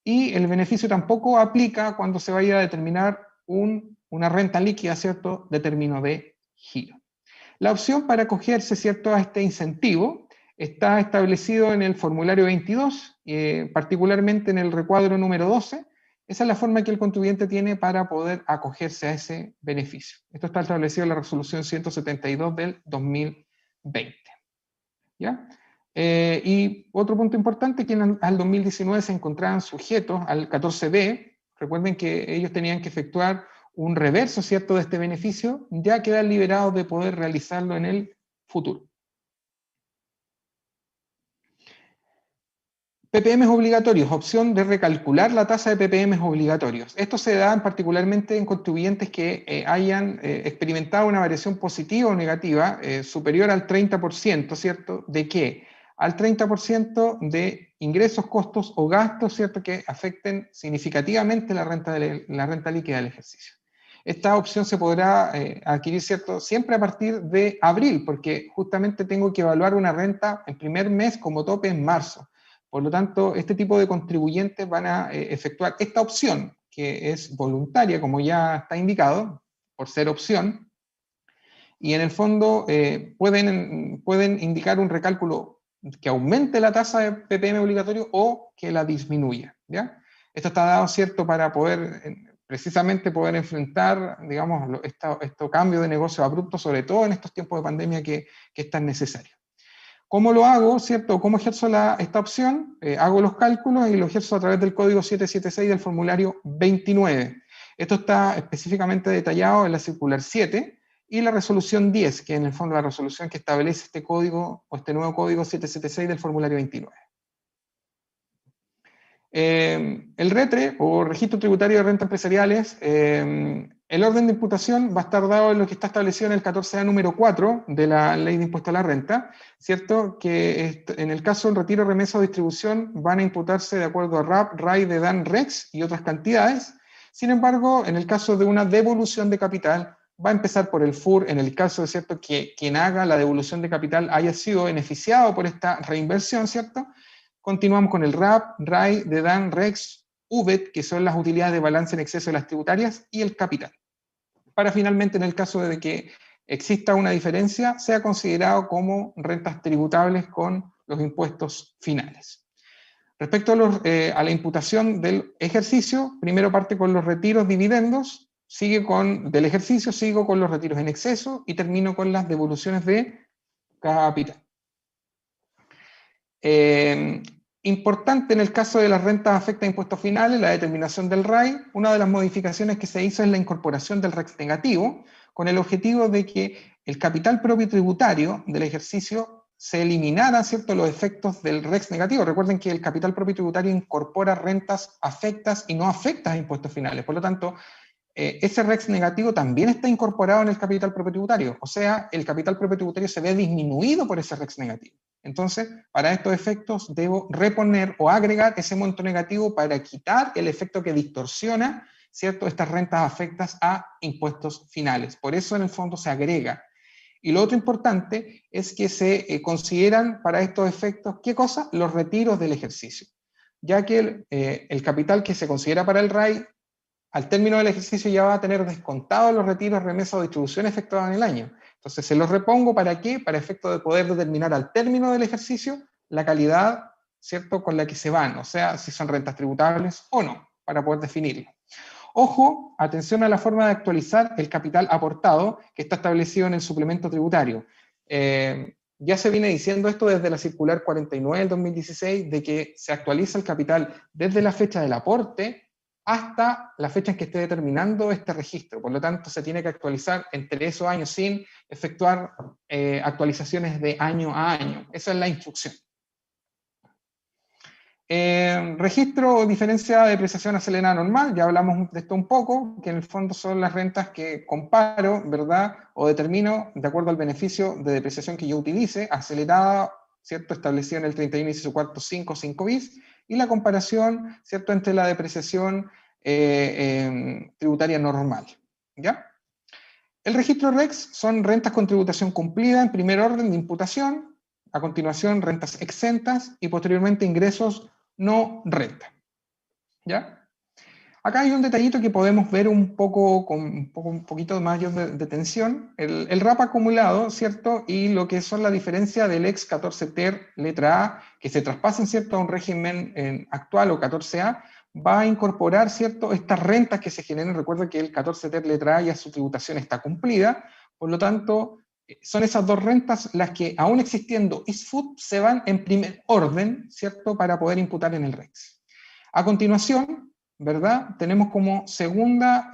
Y el beneficio tampoco aplica cuando se vaya a determinar una renta líquida, ¿cierto?, de término de giro. La opción para acogerse, ¿cierto?, a este incentivo está establecido en el formulario 22, particularmente en el recuadro número 12. Esa es la forma que el contribuyente tiene para poder acogerse a ese beneficio. Esto está establecido en la resolución 172 del 2020. ¿Ya? Y otro punto importante, que al 2019 se encontraban sujetos al 14B. Recuerden que ellos tenían que efectuar un reverso, ¿cierto?, de este beneficio, ya quedan liberados de poder realizarlo en el futuro. PPM obligatorios, opción de recalcular la tasa de PPM obligatorios. Esto se da particularmente en contribuyentes que hayan experimentado una variación positiva o negativa superior al 30%, ¿cierto? ¿De qué? Al 30% de ingresos, costos o gastos, ¿cierto?, que afecten significativamente la renta líquida del ejercicio. Esta opción se podrá adquirir, ¿cierto?, siempre a partir de abril, porque justamente tengo que evaluar una renta el primer mes como tope en marzo. Por lo tanto, este tipo de contribuyentes van a efectuar esta opción, que es voluntaria, como ya está indicado, por ser opción, y en el fondo pueden indicar un recálculo que aumente la tasa de PPM obligatorio o que la disminuya, ¿ya? Esto está dado, ¿cierto?, para poder precisamente poder enfrentar, digamos, estos cambios de negocio abruptos, sobre todo en estos tiempos de pandemia que es tan necesario. ¿Cómo lo hago, cierto? ¿Cómo ejerzo esta opción? Hago los cálculos y lo ejerzo a través del código 776 del formulario 29. Esto está específicamente detallado en la circular 7 y la resolución 10, que en el fondo es la resolución que establece este código o este nuevo código 776 del formulario 29. El RETRE, o Registro Tributario de Rentas Empresariales, el orden de imputación va a estar dado en lo que está establecido en el 14A número 4 de la Ley de Impuesto a la Renta, ¿cierto? Que en el caso del retiro, remesa o distribución van a imputarse de acuerdo a RAP, RAI, DEDAN, REX y otras cantidades. Sin embargo, en el caso de una devolución de capital, va a empezar por el FUR, en el caso de, ¿cierto?, que quien haga la devolución de capital haya sido beneficiado por esta reinversión, ¿cierto? Continuamos con el RAP, RAI, DEDAN, REX, UVET, que son las utilidades de balance en exceso de las tributarias, y el capital. Para finalmente, en el caso de que exista una diferencia, sea considerado como rentas tributables con los impuestos finales. Respecto a la imputación del ejercicio, primero parte con los retiros dividendos, del ejercicio, sigo con los retiros en exceso y termino con las devoluciones de capital. Importante en el caso de las rentas afecta a impuestos finales, la determinación del RAI. Una de las modificaciones que se hizo es la incorporación del REX negativo, con el objetivo de que el capital propio tributario del ejercicio se eliminara, ¿cierto?, los efectos del REX negativo. Recuerden que el capital propio tributario incorpora rentas afectas y no afectas a impuestos finales. Por lo tanto, ese REX negativo también está incorporado en el capital propio tributario. O sea, el capital propio tributario se ve disminuido por ese REX negativo. Entonces, para estos efectos debo reponer o agregar ese monto negativo para quitar el efecto que distorsiona, ¿cierto?, estas rentas afectas a impuestos finales. Por eso en el fondo se agrega. Y lo otro importante es que se consideran para estos efectos, ¿qué cosa? Los retiros del ejercicio. Ya que el capital que se considera para el RAI, al término del ejercicio ya va a tener descontados los retiros, remesas o distribución efectuadas en el año. Entonces, se los repongo, ¿para qué? Para efecto de poder determinar al término del ejercicio la calidad, ¿cierto?, con la que se van, o sea, si son rentas tributables o no, para poder definirlo. Ojo, atención a la forma de actualizar el capital aportado que está establecido en el suplemento tributario. Ya se viene diciendo esto desde la circular 49 del 2016, de que se actualiza el capital desde la fecha del aporte hasta la fecha en que esté determinando este registro. Por lo tanto, se tiene que actualizar entre esos años sin efectuar actualizaciones de año a año. Esa es la instrucción. Registro o diferencia de depreciación acelerada normal, ya hablamos de esto un poco, que en el fondo son las rentas que comparo, ¿verdad? O determino de acuerdo al beneficio de depreciación que yo utilice, acelerada, ¿cierto?, establecida en el 31 inciso cuarto 5 bis, y la comparación, ¿cierto?, entre la depreciación tributaria normal, ¿ya? El registro REX son rentas con tributación cumplida en primer orden de imputación, a continuación rentas exentas y posteriormente ingresos no renta, ¿ya? Acá hay un detallito que podemos ver un poco, con un poquito mayor de tensión. El RAP acumulado, ¿cierto? Y lo que son la diferencia del ex 14 ter letra A, que se traspasen, ¿cierto?, a un régimen actual o 14A, va a incorporar, ¿cierto?, estas rentas que se generan. Recuerda que el 14 ter letra A ya su tributación está cumplida, por lo tanto, son esas dos rentas las que, aún existiendo ISFUT, se van en primer orden, ¿cierto?, para poder imputar en el REX. A continuación, ¿verdad?, tenemos como segunda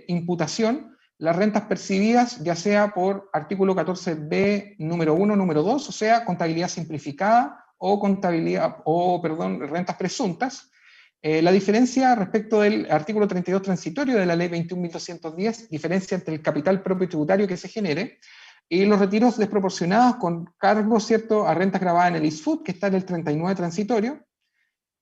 imputación las rentas percibidas, ya sea por artículo 14b número 1, número 2, o sea, contabilidad simplificada o rentas presuntas. La diferencia respecto del artículo 32 transitorio de la ley 21.210, diferencia entre el capital propio tributario que se genere y los retiros desproporcionados con cargo, ¿cierto?, a rentas grabadas en el ISFUT, que está en el 39 transitorio,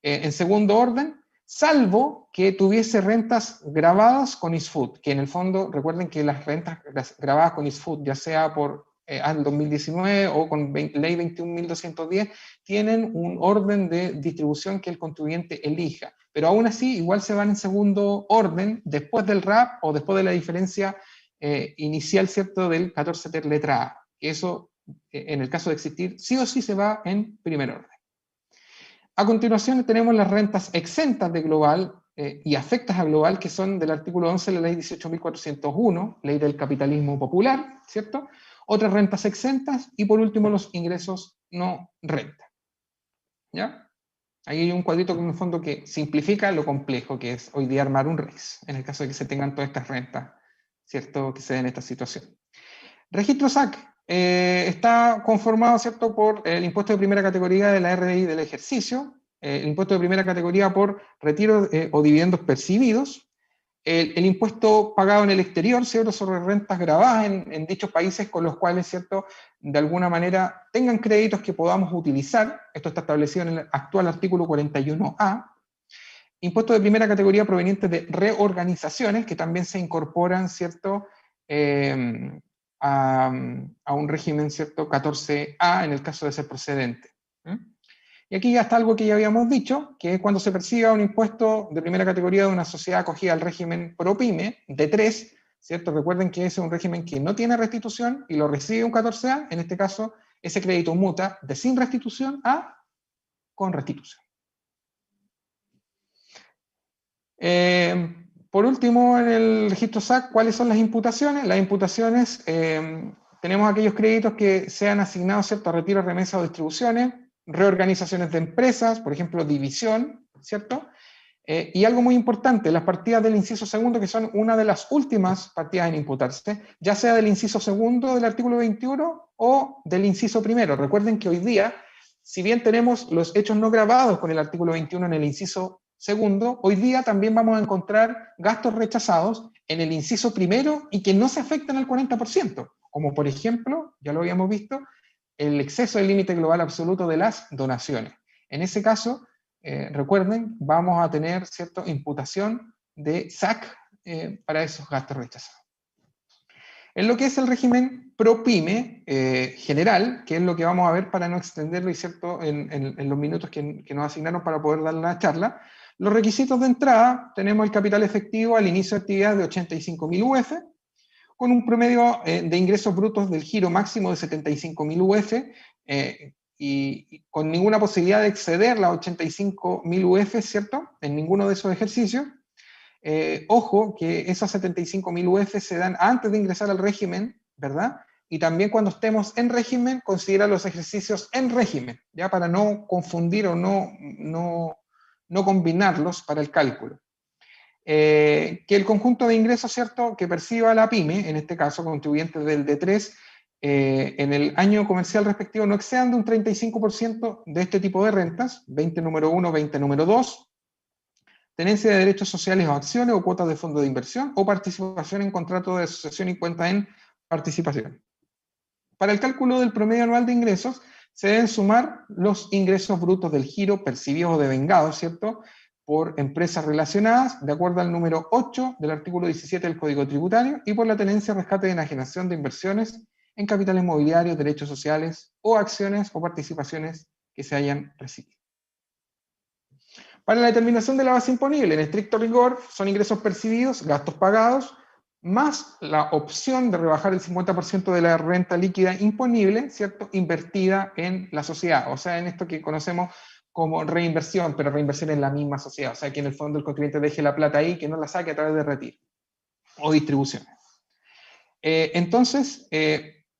en segundo orden, salvo que tuviese rentas grabadas con ISFUT, que en el fondo, recuerden que las rentas grabadas con ISFUT, ya sea por al 2019 o con ley 21.210, tienen un orden de distribución que el contribuyente elija, pero aún así igual se van en segundo orden después del RAP o después de la diferencia inicial, ¿cierto?, del 14 ter letra A, que eso, en el caso de existir, sí o sí se va en primer orden. A continuación tenemos las rentas exentas de global y afectas a global, que son del artículo 11 de la ley 18.401, ley del capitalismo popular, ¿cierto? Otras rentas exentas y por último los ingresos no renta. ¿Ya? Ahí hay un cuadrito en el fondo que simplifica lo complejo que es hoy día armar un REX, en el caso de que se tengan todas estas rentas, ¿cierto?, que se den esta situación. Registro SAC está conformado, ¿cierto?, por el impuesto de primera categoría de la RDI del ejercicio, el impuesto de primera categoría por retiro o dividendos percibidos, el impuesto pagado en el exterior, ¿cierto?, sobre rentas grabadas en dichos países con los cuales, ¿cierto?, de alguna manera tengan créditos que podamos utilizar. Esto está establecido en el actual artículo 41A. Impuestos de primera categoría provenientes de reorganizaciones, que también se incorporan, ¿cierto?, a un régimen, ¿cierto?, 14A en el caso de ser procedente. Y aquí ya está algo que ya habíamos dicho, que es cuando se perciba un impuesto de primera categoría de una sociedad acogida al régimen ProPyme de 3, ¿cierto? Recuerden que ese es un régimen que no tiene restitución y lo recibe un 14A, en este caso ese crédito muta de sin restitución a con restitución. Por último, en el registro SAC, ¿cuáles son las imputaciones? Las imputaciones, tenemos aquellos créditos que sean asignados, ¿cierto?, a retiro, remesa o distribuciones, reorganizaciones de empresas, por ejemplo, división, ¿cierto? Y algo muy importante, las partidas del inciso segundo, que son una de las últimas partidas en imputarse, ya sea del inciso segundo del artículo 21 o del inciso primero. Recuerden que hoy día, si bien tenemos los hechos no grabados con el artículo 21 en el inciso segundo, hoy día también vamos a encontrar gastos rechazados en el inciso primero y que no se afectan al 40%, como por ejemplo, ya lo habíamos visto, el exceso del límite global absoluto de las donaciones. En ese caso, recuerden, vamos a tener, ¿cierto?, imputación de SAC para esos gastos rechazados. En lo que es el régimen ProPyme general, que es lo que vamos a ver para no extenderlo, ¿cierto?, en los minutos que nos asignaron para poder dar la charla, los requisitos de entrada: tenemos el capital efectivo al inicio de actividad de 85.000 UF, con un promedio de ingresos brutos del giro máximo de 75.000 UF, y con ninguna posibilidad de exceder las 85.000 UF, ¿cierto?, en ninguno de esos ejercicios. Ojo que esas 75.000 UF se dan antes de ingresar al régimen, ¿verdad? Y también cuando estemos en régimen, considera los ejercicios en régimen, ya para no confundir o no combinarlos para el cálculo. Que el conjunto de ingresos, ¿cierto?, que perciba la pyme, en este caso contribuyentes del D3, en el año comercial respectivo no excedan de un 35% de este tipo de rentas, 20 número 1, 20 número 2, tenencia de derechos sociales o acciones o cuotas de fondo de inversión o participación en contrato de asociación y cuenta en participación. Para el cálculo del promedio anual de ingresos se deben sumar los ingresos brutos del giro percibidos o devengados, ¿cierto?, por empresas relacionadas, de acuerdo al número 8 del artículo 17 del Código Tributario, y por la tenencia, rescate y enajenación de inversiones en capitales mobiliarios, derechos sociales o acciones o participaciones que se hayan recibido. Para la determinación de la base imponible, en estricto rigor, son ingresos percibidos, gastos pagados, más la opción de rebajar el 50% de la renta líquida imponible, ¿cierto?, invertida en la sociedad, o sea, en esto que conocemos como reinversión, pero reinversión en la misma sociedad, o sea, que en el fondo el contribuyente deje la plata ahí, que no la saque a través de retiro o distribuciones. Entonces,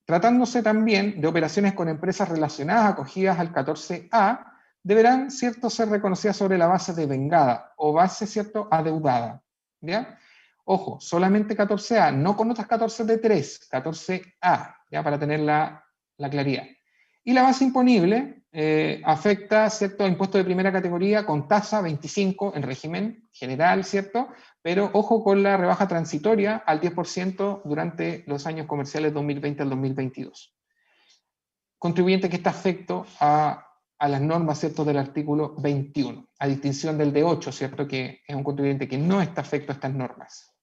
tratándose también de operaciones con empresas relacionadas acogidas al 14A, deberán, ¿cierto?, ser reconocidas sobre la base de vengada o base, ¿cierto?, adeudada, ¿ya? Ojo, solamente 14A, no con otras 14 de 3, 14A, ¿ya?, para tener la claridad. Y la base imponible afecta, ¿cierto?, a impuestos de primera categoría con tasa 25 en régimen general, ¿cierto?, pero ojo con la rebaja transitoria al 10% durante los años comerciales 2020 al 2022. Contribuyente que está afecto a las normas, ¿cierto?, del artículo 21, a distinción del de 8, ¿cierto?, que es un contribuyente que no está afecto a estas normas.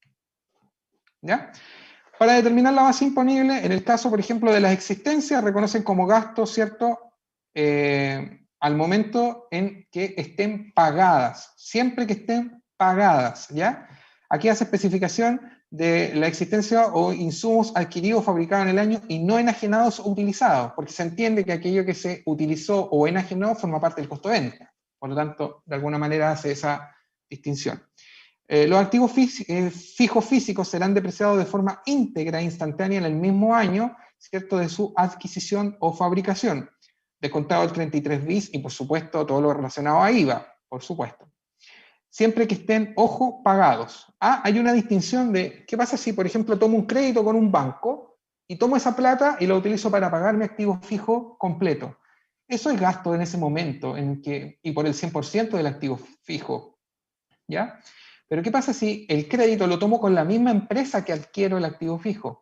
¿Ya? Para determinar la base imponible, en el caso, por ejemplo, de las existencias, reconocen como gasto, ¿cierto?, al momento en que estén pagadas, siempre que estén pagadas, ¿ya? Aquí hace especificación de la existencia o insumos adquiridos, fabricados en el año y no enajenados o utilizados, porque se entiende que aquello que se utilizó o enajenó forma parte del costo de venta. Por lo tanto, de alguna manera hace esa distinción. Los activos fijos físicos serán depreciados de forma íntegra e instantánea en el mismo año, ¿cierto?, de su adquisición o fabricación, descontado el 33 bis y, por supuesto, todo lo relacionado a IVA, por supuesto. Siempre que estén, ojo, pagados. Hay una distinción de, ¿qué pasa si, por ejemplo, tomo un crédito con un banco y tomo esa plata y la utilizo para pagar mi activo fijo completo? Eso es gasto en ese momento, y por el 100% del activo fijo, ¿ya? Pero ¿qué pasa si el crédito lo tomo con la misma empresa que adquiero el activo fijo?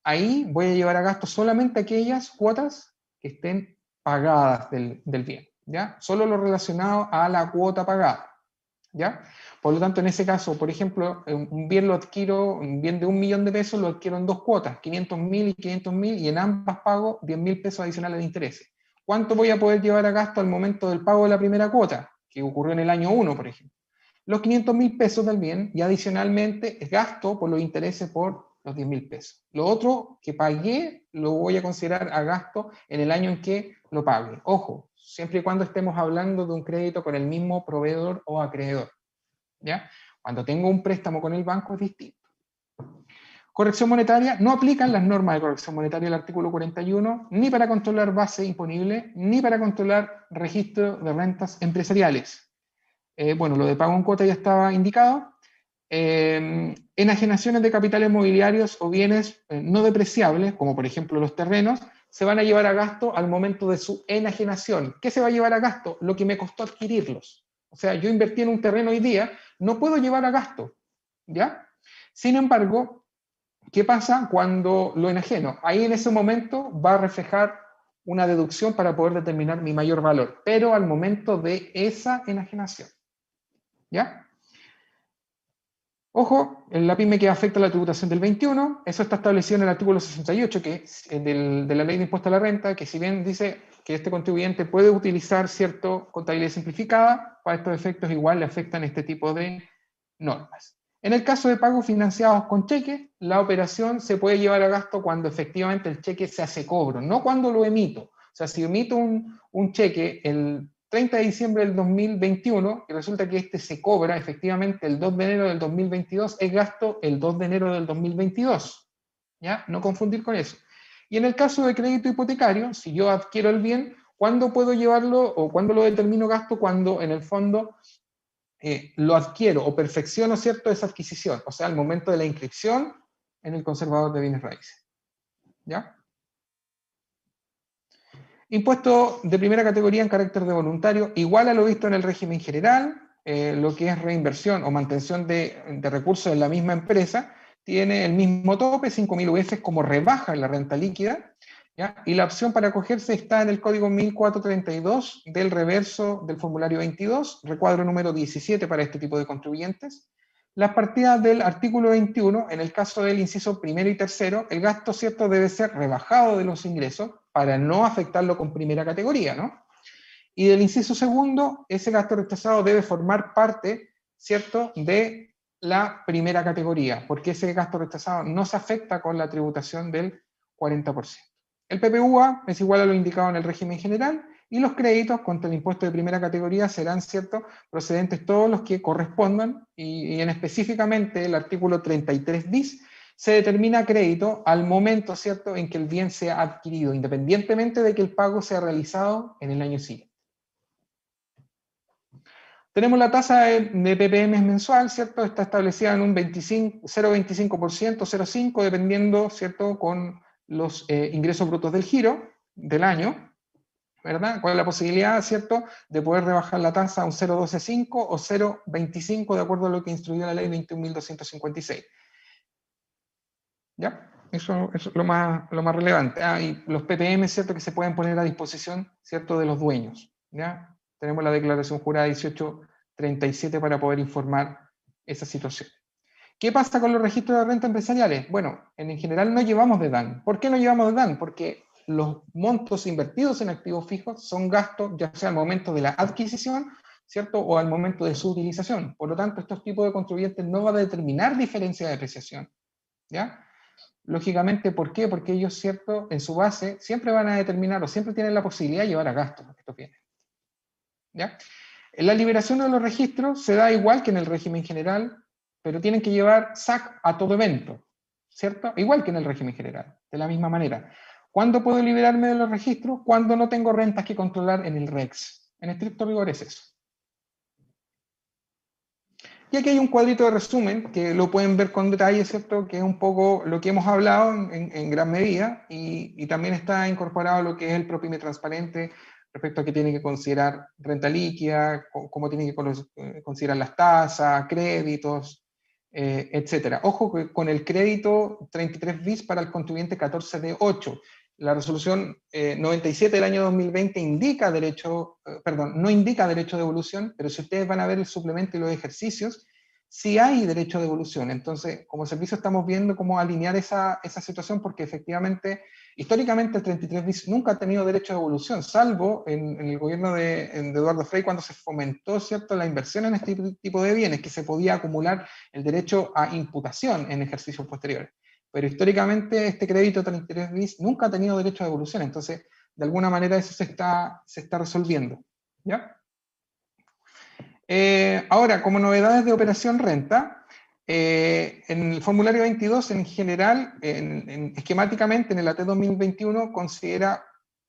Ahí voy a llevar a gasto solamente aquellas cuotas que estén pagadas del bien, ¿ya? Solo lo relacionado a la cuota pagada, ¿ya? Por lo tanto, en ese caso, por ejemplo, un bien de 1 millón de pesos lo adquiero en 2 cuotas, 500.000 y 500.000, y en ambas pago 10.000 pesos adicionales de intereses. ¿Cuánto voy a poder llevar a gasto al momento del pago de la primera cuota, que ocurrió en el año 1, por ejemplo? Los 500.000 pesos del bien, y adicionalmente gasto por los intereses por los 10.000 pesos. Lo otro que pagué lo voy a considerar a gasto en el año en que lo pague. Ojo, siempre y cuando estemos hablando de un crédito con el mismo proveedor o acreedor, ¿ya? Cuando tengo un préstamo con el banco es distinto. Corrección monetaria, no aplican las normas de corrección monetaria del artículo 41, ni para controlar base imponible, ni para controlar registro de rentas empresariales. Bueno, lo de pago en cuota ya estaba indicado. Enajenaciones de capitales mobiliarios o bienes no depreciables, como por ejemplo los terrenos, se van a llevar a gasto al momento de su enajenación. ¿Qué se va a llevar a gasto? Lo que me costó adquirirlos. O sea, yo invertí en un terreno hoy día, no puedo llevar a gasto, ¿ya? Sin embargo, ¿qué pasa cuando lo enajeno? Ahí en ese momento va a reflejar una deducción para poder determinar mi mayor valor, pero al momento de esa enajenación, ¿ya? Ojo, la pyme que afecta a la tributación del 21, eso está establecido en el artículo 68 de la ley de impuesto a la renta, que si bien dice que este contribuyente puede utilizar cierto contabilidad simplificada, para estos efectos igual le afectan este tipo de normas. En el caso de pagos financiados con cheque, la operación se puede llevar a gasto cuando efectivamente el cheque se hace cobro, no cuando lo emito. O sea, si emito un cheque el 30 de diciembre del 2021 y resulta que este se cobra efectivamente el 2 de enero del 2022, es gasto el 2 de enero del 2022. ¿Ya? No confundir con eso. Y en el caso de crédito hipotecario, si yo adquiero el bien, ¿cuándo puedo llevarlo o cuándo lo determino gasto? Cuando en el fondo lo adquiero o perfecciono, ¿cierto?, esa adquisición. O sea, al momento de la inscripción en el conservador de bienes raíces. ¿Ya? Impuesto de primera categoría en carácter de voluntario, igual a lo visto en el régimen general, lo que es reinversión o mantención de recursos en la misma empresa, tiene el mismo tope, 5.000 UF como rebaja en la renta líquida, ¿ya? Y la opción para acogerse está en el código 1432 del reverso del formulario 22, recuadro número 17 para este tipo de contribuyentes. Las partidas del artículo 21, en el caso del inciso primero y tercero, el gasto, ¿cierto?, debe ser rebajado de los ingresos para no afectarlo con primera categoría, ¿no? Y del inciso segundo, ese gasto rechazado debe formar parte, ¿cierto?, de la primera categoría, porque ese gasto rechazado no se afecta con la tributación del 40%. El PPUA es igual a lo indicado en el régimen general, y los créditos contra el impuesto de primera categoría serán, ¿cierto?, procedentes todos los que correspondan, y en específicamente el artículo 33 bis, se determina crédito al momento, ¿cierto?, en que el bien sea adquirido, independientemente de que el pago sea realizado en el año siguiente. Tenemos la tasa de PPM mensual, ¿cierto? Está establecida en un 0,25%, 0,5%, dependiendo, ¿cierto?, con los ingresos brutos del giro del año, ¿verdad? Con la posibilidad, ¿cierto?, de poder rebajar la tasa a un 0,125 o 0,25 de acuerdo a lo que instruyó la ley 21.256. ¿Ya? Eso es lo más relevante. Y los PPM, ¿cierto?, que se pueden poner a disposición, ¿cierto?, de los dueños. ¿Ya? Tenemos la declaración jurada 1837 para poder informar esa situación. ¿Qué pasa con los registros de renta empresariales? Bueno, en general no llevamos de DAN. ¿Por qué no llevamos de DAN? Porque los montos invertidos en activos fijos son gastos, ya sea al momento de la adquisición, ¿cierto?, o al momento de su utilización. Por lo tanto, estos tipos de contribuyentes no van a determinar diferencia de depreciación. ¿Ya? Lógicamente, ¿por qué? Porque ellos, ¿cierto?, en su base siempre van a determinar o siempre tienen la posibilidad de llevar a gastos estos bienes. ¿Ya? La liberación de los registros se da igual que en el régimen general, pero tienen que llevar SAC a todo evento, ¿cierto? Igual que en el régimen general, de la misma manera. ¿Cuándo puedo liberarme de los registros? Cuando no tengo rentas que controlar en el REX. En estricto rigor es eso. Y aquí hay un cuadrito de resumen que lo pueden ver con detalle, ¿cierto?, que es un poco lo que hemos hablado en gran medida, y también está incorporado lo que es el PROPYME transparente respecto a que tiene que considerar renta líquida, cómo tiene que considerar las tasas, créditos, etcétera. Ojo que con el crédito 33 bis para el contribuyente 14D8. La resolución 97 del año 2020 indica derecho, no indica derecho de devolución, pero si ustedes van a ver el suplemento y los ejercicios, sí hay derecho de devolución. Entonces, como servicio estamos viendo cómo alinear esa situación, porque efectivamente, históricamente el 33 bis nunca ha tenido derecho de devolución, salvo en el gobierno de Eduardo Frei, cuando se fomentó, ¿cierto?, la inversión en este tipo de bienes, que se podía acumular el derecho a imputación en ejercicios posteriores. Pero históricamente este crédito 33 bis nunca ha tenido derecho a devolución, entonces de alguna manera eso se está resolviendo. ¿Ya? Ahora, como novedades de operación renta, en el formulario 22 en general, esquemáticamente en el AT 2021 considera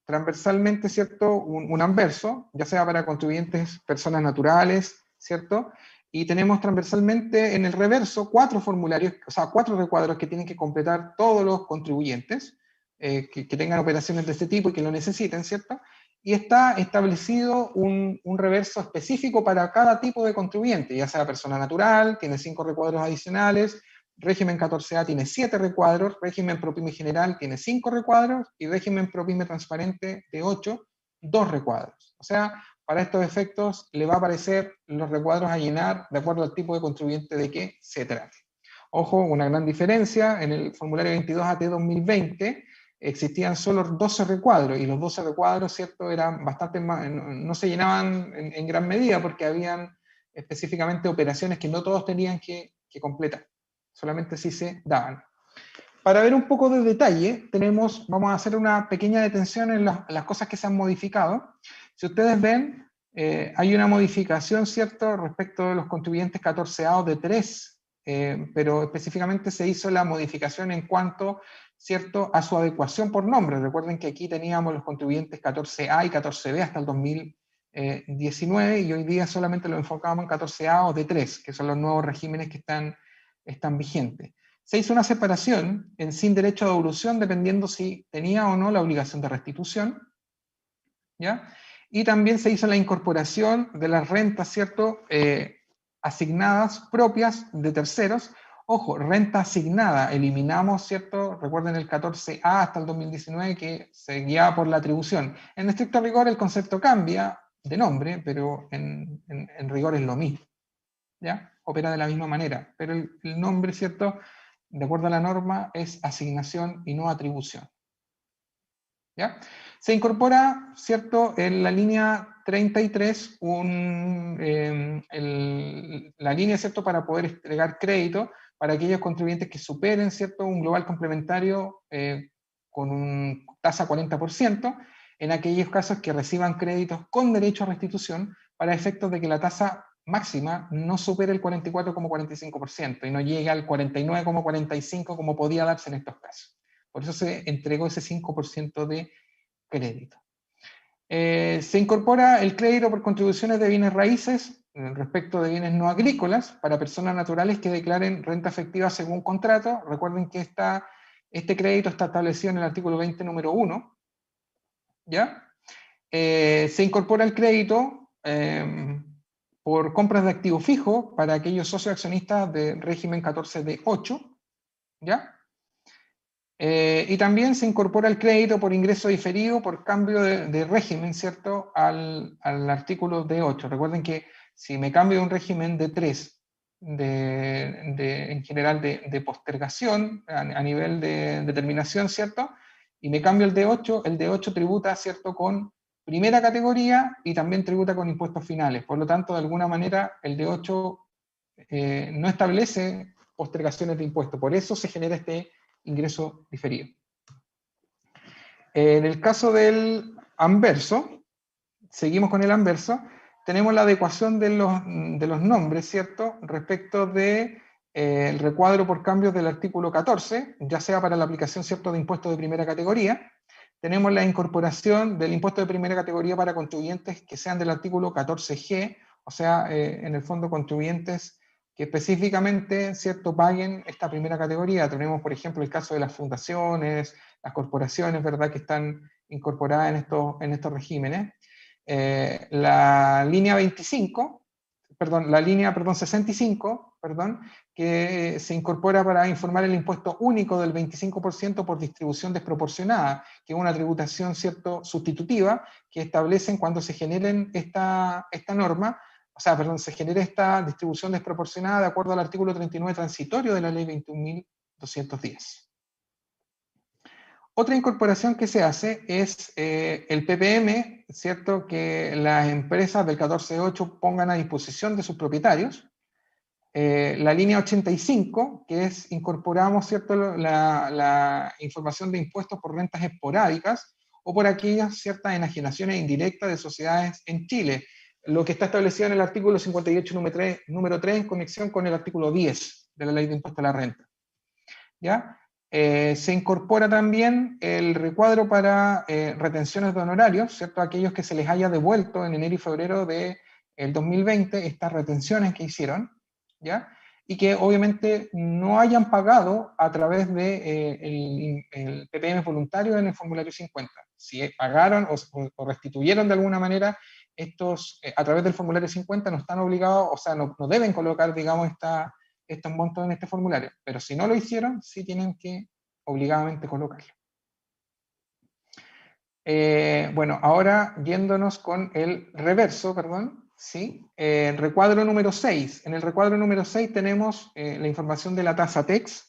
transversalmente, ¿cierto?, un anverso, ya sea para contribuyentes personas naturales, ¿cierto?, y tenemos transversalmente en el reverso 4 formularios, o sea, 4 recuadros que tienen que completar todos los contribuyentes que tengan operaciones de este tipo y que lo necesiten, ¿cierto? Y está establecido un reverso específico para cada tipo de contribuyente, ya sea persona natural, tiene 5 recuadros adicionales, régimen 14A tiene 7 recuadros, régimen PROPYME general tiene 5 recuadros, y régimen PROPYME transparente de 8, 2 recuadros. O sea, para estos efectos le va a aparecer los recuadros a llenar de acuerdo al tipo de contribuyente de que se trate. Ojo, una gran diferencia, en el formulario 22 AT 2020 existían solo 12 recuadros, y los 12 recuadros, ¿cierto?, eran bastante más, no se llenaban en gran medida porque habían específicamente operaciones que no todos tenían que completar, solamente sí se daban. Para ver un poco de detalle, vamos a hacer una pequeña detención en las cosas que se han modificado. Si ustedes ven, hay una modificación, ¿cierto?, respecto de los contribuyentes 14A de 3, pero específicamente se hizo la modificación en cuanto, ¿cierto?, a su adecuación por nombre. Recuerden que aquí teníamos los contribuyentes 14A y 14B hasta el 2019, y hoy día solamente lo enfocamos en 14A o de 3, que son los nuevos regímenes que están vigentes. Se hizo una separación en sin derecho a devolución dependiendo si tenía o no la obligación de restitución, ¿ya? Y también se hizo la incorporación de las rentas, ¿cierto?, asignadas propias de terceros. Ojo, renta asignada, eliminamos, ¿cierto?, recuerden el 14A hasta el 2019 que se guiaba por la atribución. En estricto rigor el concepto cambia de nombre, pero en rigor es lo mismo, ¿ya? Opera de la misma manera, pero el nombre, ¿cierto?, de acuerdo a la norma, es asignación y no atribución. ¿ya? Se incorpora, ¿cierto?, en la línea 33, la línea, ¿cierto?, para poder entregar crédito para aquellos contribuyentes que superen, ¿cierto?, un global complementario con un tasa 40%, en aquellos casos que reciban créditos con derecho a restitución para efectos de que la tasa máxima no supere el 44,45% y no llegue al 49,45% como podía darse en estos casos. Por eso se entregó ese 5% de crédito. Se incorpora el crédito por contribuciones de bienes raíces respecto de bienes no agrícolas para personas naturales que declaren renta efectiva según contrato. Recuerden que este crédito está establecido en el artículo 20, número 1. ¿Ya? Se incorpora el crédito por compras de activo fijo para aquellos socios accionistas de régimen 14D8. ¿Ya? Y también se incorpora el crédito por ingreso diferido por cambio de régimen, ¿cierto?, al artículo D8. Recuerden que si me cambio de un régimen de 3, en general de postergación a nivel de determinación, ¿cierto?, y me cambio el D8 tributa, ¿cierto?, con primera categoría y también tributa con impuestos finales. Por lo tanto, de alguna manera, el D8 no establece postergaciones de impuestos. Por eso se genera este ingreso diferido. En el caso del anverso, seguimos con el anverso, tenemos la adecuación de los nombres, ¿cierto?, respecto de el recuadro por cambios del artículo 14, ya sea para la aplicación, ¿cierto?, de impuestos de primera categoría. Tenemos la incorporación del impuesto de primera categoría para contribuyentes que sean del artículo 14G, o sea, en el fondo contribuyentes que específicamente, ¿cierto?, paguen esta primera categoría. Tenemos, por ejemplo, el caso de las fundaciones, las corporaciones, ¿verdad?, que están incorporadas en estos regímenes. La línea 65, que se incorpora para informar el impuesto único del 25% por distribución desproporcionada, que es una tributación, ¿cierto?, sustitutiva, que establecen cuando se generen esta norma, se genera esta distribución desproporcionada de acuerdo al artículo 39 transitorio de la ley 21.210. Otra incorporación que se hace es el PPM, ¿cierto?, que las empresas del 14.8 pongan a disposición de sus propietarios. La línea 85, que es incorporamos, ¿cierto?, la información de impuestos por rentas esporádicas o por aquellas ciertas enajenaciones indirectas de sociedades en Chile, lo que está establecido en el artículo 58, número 3, en conexión con el artículo 10 de la Ley de Impuesto a la Renta. ¿Ya? Se incorpora también el recuadro para retenciones de honorarios, ¿cierto? Aquellos que se les haya devuelto en enero y febrero del 2020 estas retenciones que hicieron, ¿ya? Y que obviamente no hayan pagado a través de el PPM voluntario en el formulario 50. Si pagaron o restituyeron de alguna manera estos, a través del formulario 50, no están obligados, o sea, no deben colocar, digamos, estos montos en este formulario, pero si no lo hicieron, sí tienen que obligadamente colocarlo. Bueno, ahora yéndonos con el reverso, ¿sí? Recuadro número 6. En el recuadro número 6 tenemos la información de la tasa TEX.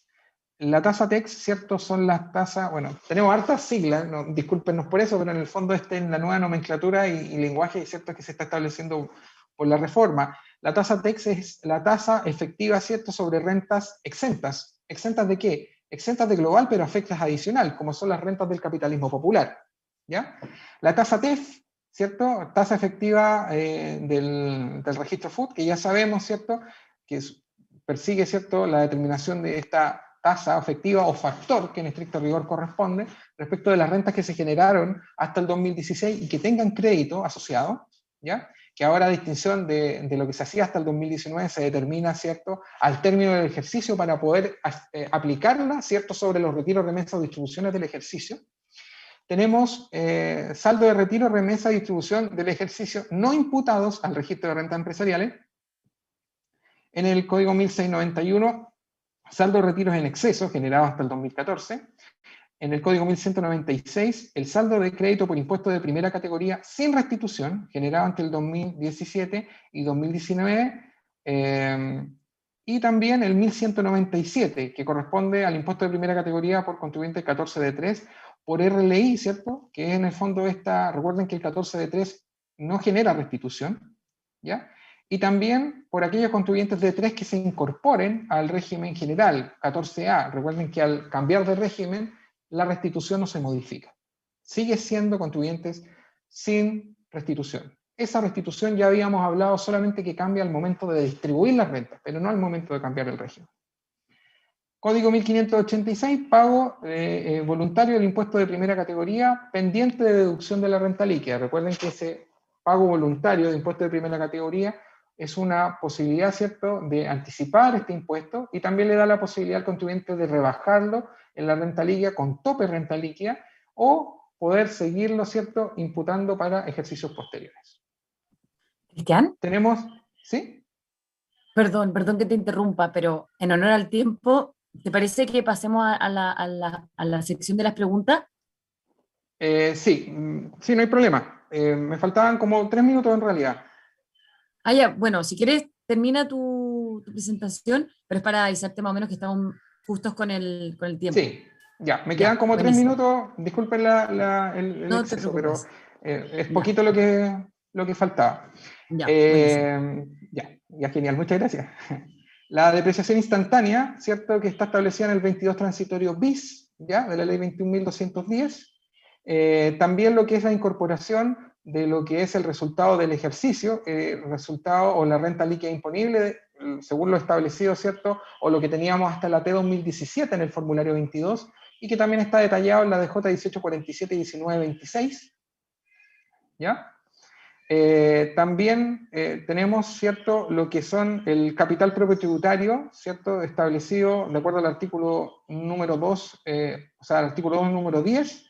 La tasa TEX, ¿cierto? Son las tasas, bueno, tenemos hartas siglas, no, discúlpenos por eso, pero en el fondo en la nueva nomenclatura y lenguaje, ¿cierto?, que se está estableciendo por la reforma. La tasa TEX es la tasa efectiva, ¿cierto?, sobre rentas exentas. ¿Exentas de qué? Exentas de global, pero a efectos adicional, como son las rentas del capitalismo popular. ¿Ya? La tasa TEF, ¿cierto? Tasa efectiva del registro FUT, que ya sabemos, ¿cierto?, que persigue, ¿cierto?, la determinación de esta tasa efectiva o factor que en estricto rigor corresponde respecto de las rentas que se generaron hasta el 2016 y que tengan crédito asociado, ¿ya? Que ahora, a distinción de lo que se hacía hasta el 2019, se determina, ¿cierto?, al término del ejercicio para poder aplicarla, ¿cierto?, sobre los retiros, remesas o distribuciones del ejercicio. Tenemos saldo de retiro, remesa y distribución del ejercicio no imputados al registro de rentas empresariales. En el Código 1691, saldo de retiros en exceso generado hasta el 2014. En el Código 1196, el saldo de crédito por impuesto de primera categoría sin restitución, generado entre el 2017 y 2019. Y también el 1197, que corresponde al impuesto de primera categoría por contribuyente 14D3 por RLI, ¿cierto? Que en el fondo recuerden que el 14 de 3 no genera restitución, ¿ya? Y también por aquellos contribuyentes de 3 que se incorporen al régimen general, 14A. Recuerden que al cambiar de régimen, la restitución no se modifica. Sigue siendo contribuyentes sin restitución. Esa restitución ya habíamos hablado solamente que cambia al momento de distribuir las rentas, pero no al momento de cambiar el régimen. Código 1586, pago voluntario del impuesto de primera categoría pendiente de deducción de la renta líquida. Recuerden que ese pago voluntario de impuesto de primera categoría es una posibilidad, ¿cierto?, de anticipar este impuesto y también le da la posibilidad al contribuyente de rebajarlo en la renta líquida con tope renta líquida o poder seguirlo, ¿cierto?, imputando para ejercicios posteriores. Cristian, Tenemos, ¿sí? perdón que te interrumpa, pero en honor al tiempo, ¿te parece que pasemos a la sección de las preguntas? Sí, sí, no hay problema. Me faltaban como 3 minutos en realidad. Ah, ya, bueno, si quieres, termina tu presentación, pero es para avisarte más o menos que estamos justos con el tiempo. Sí, ya, me quedan Ya, como 3 buenísimo. minutos, disculpen el No te exceso, pero preocupes. es Ya, poquito lo que faltaba. ya, buenísimo. Ya, genial, muchas gracias. La depreciación instantánea, ¿cierto?, que está establecida en el 22 transitorio bis, ¿ya?, de la ley 21.210. También lo que es la incorporación de lo que es el resultado del ejercicio, resultado o la renta líquida imponible, según lo establecido, ¿cierto?, o lo que teníamos hasta la T 2017 en el formulario 22, y que también está detallado en la DJ 1847 y 1926, ¿ya? También tenemos, ¿cierto?, lo que son el capital propio tributario, ¿cierto?, establecido de acuerdo al artículo número 2, o sea, al artículo 2, número 10,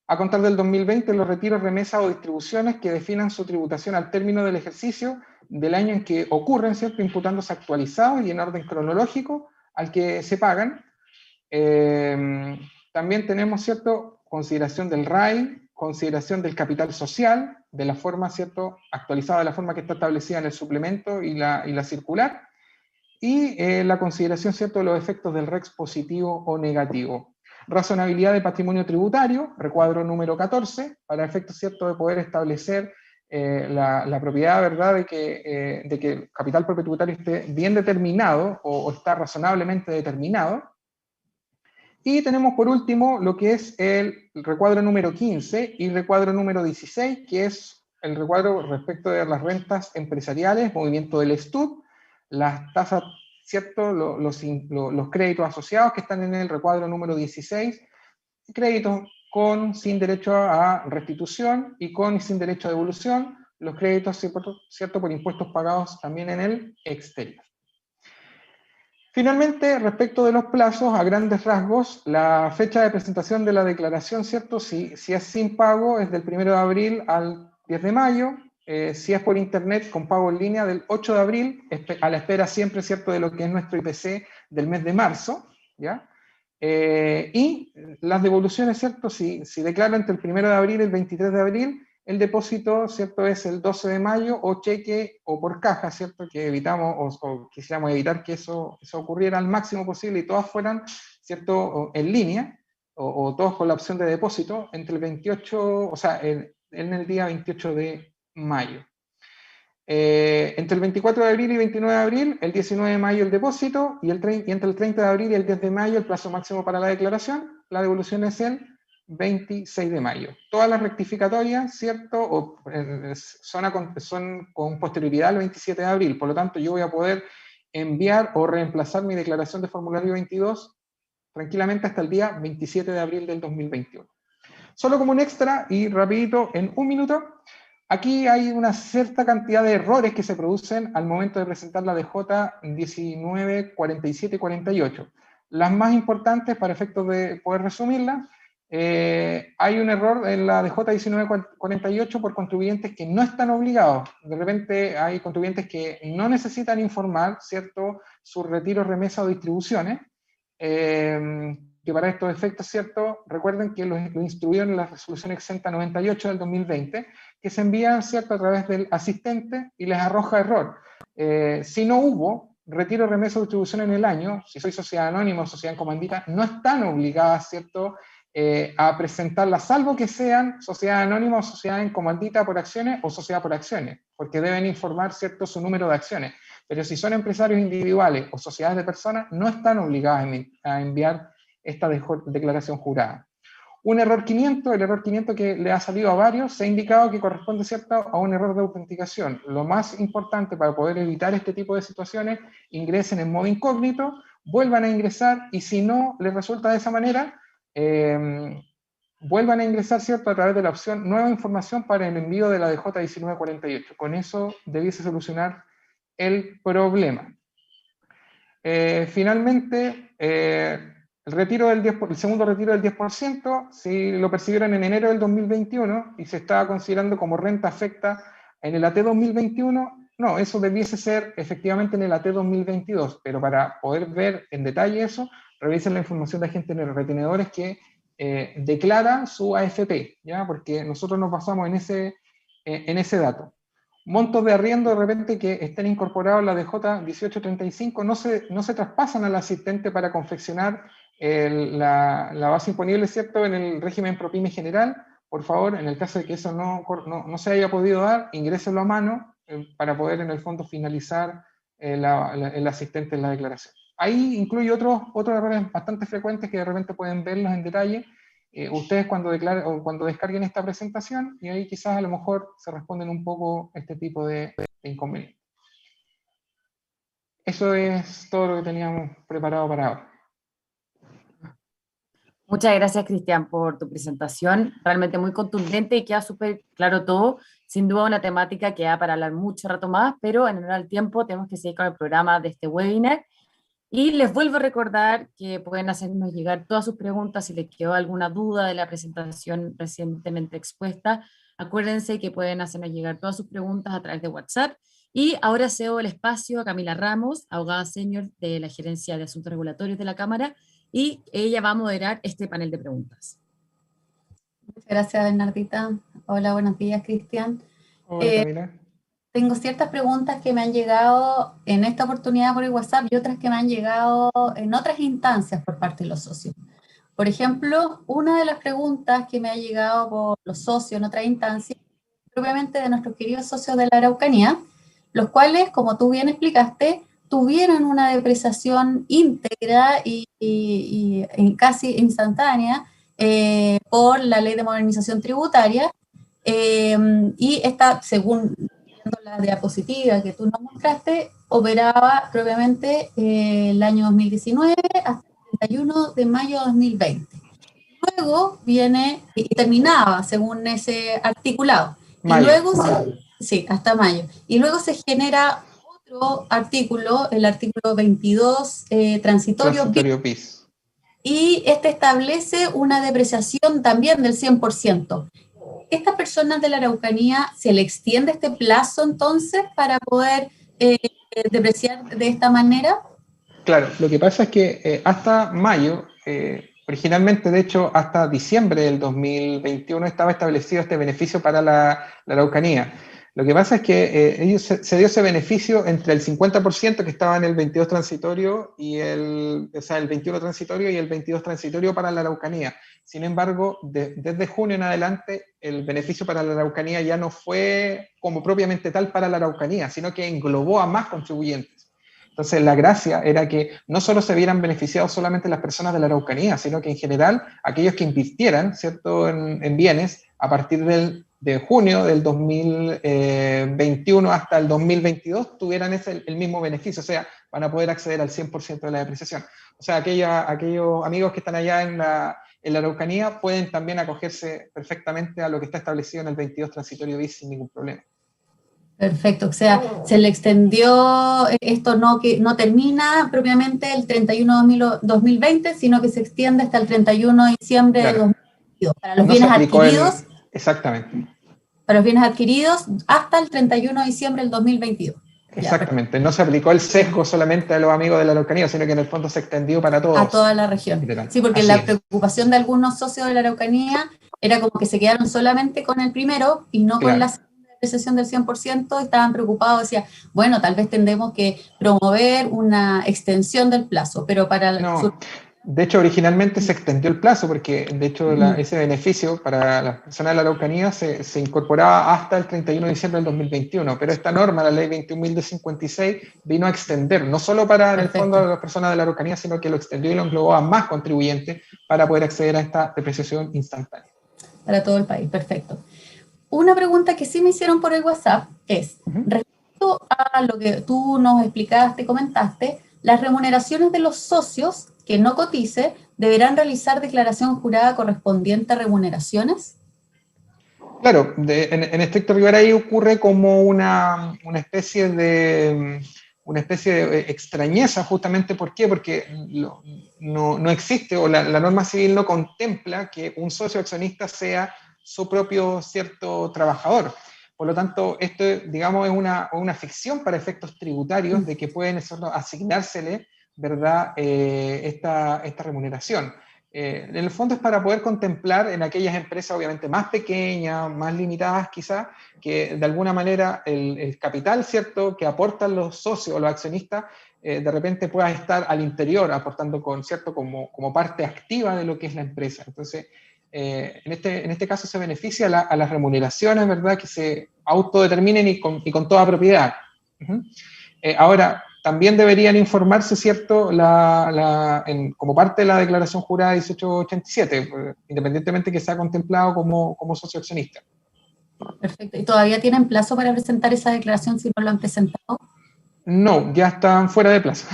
a contar del 2020, los retiros, remesas o distribuciones que definan su tributación al término del ejercicio del año en que ocurren, ¿cierto?, imputándose actualizados y en orden cronológico al que se pagan. También tenemos, ¿cierto?, consideración del RAI, consideración del capital social, de la forma, ¿cierto?, actualizada de la forma que está establecida en el suplemento y la circular, y la consideración, ¿cierto?, de los efectos del REX positivo o negativo. Razonabilidad de patrimonio tributario, recuadro número 14, para efectos, ¿cierto?, de poder establecer la propiedad, ¿verdad?, de que el capital propio tributario esté bien determinado o está razonablemente determinado. Y tenemos por último lo que es el recuadro número 15 y recuadro número 16, que es el recuadro respecto de las rentas empresariales, movimiento del STUD, las tasas, ¿cierto?, los créditos asociados que están en el recuadro número 16, créditos con sin derecho a restitución y con y sin derecho a devolución, los créditos, ¿cierto?, por impuestos pagados también en el exterior. Finalmente, respecto de los plazos, a grandes rasgos, la fecha de presentación de la declaración, ¿cierto? Si es sin pago, es del 1 de abril al 10 de mayo. Si es por internet con pago en línea, del 8 de abril, a la espera siempre, ¿cierto?, de lo que es nuestro IPC del mes de marzo, ¿ya? Y las devoluciones, ¿cierto? Si declara entre el 1 de abril y el 23 de abril, el depósito, ¿cierto?, es el 12 de mayo, o cheque o por caja, ¿cierto?, que evitamos o quisiéramos evitar que eso ocurriera al máximo posible y todas fueran, ¿cierto?, en línea, o todos con la opción de depósito, entre el 28, o sea, en el día 28 de mayo. Entre el 24 de abril y 29 de abril, el 19 de mayo el depósito, y entre el 30 de abril y el 10 de mayo el plazo máximo para la declaración. La devolución es el 26 de mayo. Todas las rectificatorias, ¿cierto?, son con posterioridad al 27 de abril, por lo tanto yo voy a poder enviar o reemplazar mi declaración de formulario 22 tranquilamente hasta el día 27 de abril del 2021. Solo como un extra y rapidito, en un minuto, aquí hay una cierta cantidad de errores que se producen al momento de presentar la DJ 19, 47 y 48. Las más importantes, para efectos de poder resumirlas, hay un error en la DJ 1948 por contribuyentes que no están obligados. De repente hay contribuyentes que no necesitan informar, ¿cierto?, sus retiros, remesas o distribuciones, que para estos efectos, ¿cierto?, recuerden que lo instruyeron en la resolución exenta 98 del 2020, que se envían, ¿cierto?, a través del asistente y les arroja error. Si no hubo retiro, remesa o distribución en el año, si soy sociedad anónima o sociedad en comandita, no están obligadas, ¿cierto?, a presentarlas, salvo que sean sociedad anónima o sociedad en comandita por acciones o sociedad por acciones, porque deben informar, ¿cierto?, su número de acciones. Pero si son empresarios individuales o sociedades de personas, no están obligadas a enviar esta declaración jurada. Un error 500, el error 500 que le ha salido a varios, se ha indicado que corresponde, ¿cierto?, a un error de autenticación. Lo más importante para poder evitar este tipo de situaciones, ingresen en modo incógnito, vuelvan a ingresar, y si no les resulta de esa manera, vuelvan a ingresar, ¿cierto?, a través de la opción nueva información para el envío de la DJ 1948. Con eso debiese solucionar el problema. Finalmente, el segundo retiro del 10%, si lo percibieron en enero del 2021 y se estaba considerando como renta afecta en el AT 2021, no, eso debiese ser efectivamente en el AT 2022, pero para poder ver en detalle eso, revisen la información de agentes retenedores que declaran su AFP, ¿ya? Porque nosotros nos basamos en ese dato. Montos de arriendo de repente que estén incorporados en la DJ 1835 no se traspasan al asistente para confeccionar la base imponible, ¿cierto?, en el régimen ProPyme general. Por favor, en el caso de que eso no se haya podido dar, ingrésenlo a mano para poder en el fondo finalizar el asistente en la declaración. Ahí incluye otros errores bastante frecuentes que de repente pueden verlos en detalle ustedes cuando descarguen esta presentación, y ahí quizás a lo mejor se responden un poco este tipo de inconvenientes. Eso es todo lo que teníamos preparado para ahora. Muchas gracias, Cristian, por tu presentación, realmente muy contundente y queda súper claro todo. Sin duda una temática que da para hablar mucho rato más, pero en honor al tiempo tenemos que seguir con el programa de este webinar. Y les vuelvo a recordar que pueden hacernos llegar todas sus preguntas si les quedó alguna duda de la presentación recientemente expuesta. Acuérdense que pueden hacernos llegar todas sus preguntas a través de WhatsApp. Y ahora cedo el espacio a Camila Ramos, abogada senior de la Gerencia de Asuntos Regulatorios de la Cámara, y ella va a moderar este panel de preguntas. Muchas gracias, Bernardita. Hola, buenos días, Cristian. Hola, Camila. Tengo ciertas preguntas que me han llegado en esta oportunidad por el WhatsApp y otras que me han llegado en otras instancias por parte de los socios. Por ejemplo, una de las preguntas que me ha llegado por los socios en otra instancia, propiamente de nuestros queridos socios de la Araucanía, los cuales, como tú bien explicaste, tuvieron una depreciación íntegra y casi instantánea por la Ley de Modernización Tributaria, y esta, según la diapositiva que tú nos mostraste, operaba propiamente el año 2019 hasta el 31 de mayo de 2020. Luego viene, y terminaba según ese articulado. Mayo. Y luego, sí, hasta mayo. Y luego se genera otro artículo, el artículo 22, transitorio bis. Y este establece una depreciación también del 100%. ¿Estas personas de la Araucanía se le extiende este plazo entonces para poder depreciar de esta manera? Claro, lo que pasa es que hasta mayo, originalmente de hecho hasta diciembre del 2021 estaba establecido este beneficio para la Araucanía. Lo que pasa es que se dio ese beneficio entre el 50% que estaba en el 22 transitorio y el 21 transitorio y el 22 transitorio para la Araucanía. Sin embargo, desde junio en adelante, el beneficio para la Araucanía ya no fue como propiamente tal para la Araucanía, sino que englobó a más contribuyentes. Entonces, la gracia era que no solo se vieran beneficiados solamente las personas de la Araucanía, sino que en general aquellos que invirtieran, ¿cierto?, en bienes a partir de junio del 2021 hasta el 2022 tuvieran el mismo beneficio, o sea, van a poder acceder al 100% de la depreciación. O sea, aquellos amigos que están allá en la Araucanía pueden también acogerse perfectamente a lo que está establecido en el 22 transitorio bis sin ningún problema. Perfecto, o sea, se le extendió, esto que no termina propiamente el 31 de 2020, sino que se extiende hasta el 31 de diciembre de 2022. Para los bienes adquiridos. Exactamente. Para los bienes adquiridos hasta el 31 de diciembre del 2022. Exactamente, no se aplicó el sesgo solamente a los amigos de la Araucanía, sino que en el fondo se extendió para todos. A toda la región. Literal. Sí, porque la preocupación de algunos socios de la Araucanía era como que se quedaron solamente con el primero y no con la segunda depreciación del 100%, estaban preocupados, decían, bueno, tal vez tendremos que promover una extensión del plazo, pero para No, de hecho originalmente se extendió el plazo porque de hecho ese beneficio para las personas de la Araucanía se incorporaba hasta el 31 de diciembre del 2021, pero esta norma, la ley 21.056, vino a extender, no solo para en el fondo a las personas de la Araucanía, sino que lo extendió y lo englobó a más contribuyentes para poder acceder a esta depreciación instantánea. Para todo el país, perfecto. Una pregunta que sí me hicieron por el WhatsApp es, respecto a lo que tú nos explicaste, comentaste, las remuneraciones de los socios que no cotice deberán realizar declaración jurada correspondiente a remuneraciones. Claro, en estricto rigor ahí ocurre como una especie de extrañeza, justamente. ¿Por qué? Porque no existe, o la norma civil no contempla que un socio accionista sea su propio cierto trabajador. Por lo tanto, esto, digamos, es una ficción para efectos tributarios de que pueden asignársele, ¿verdad?, esta remuneración. En el fondo es para poder contemplar en aquellas empresas obviamente más pequeñas, más limitadas quizás, que de alguna manera el capital, ¿cierto?, que aportan los socios o los accionistas, de repente pueda estar al interior aportando ¿cierto?, como parte activa de lo que es la empresa. Entonces, en este caso se beneficia a las remuneraciones, ¿verdad?, que se autodeterminen y con toda propiedad. Ahora, también deberían informarse, ¿cierto?, como parte de la declaración jurada 1887, independientemente que sea contemplado como socio accionista. Perfecto. ¿Y todavía tienen plazo para presentar esa declaración si no lo han presentado? No, ya están fuera de plazo.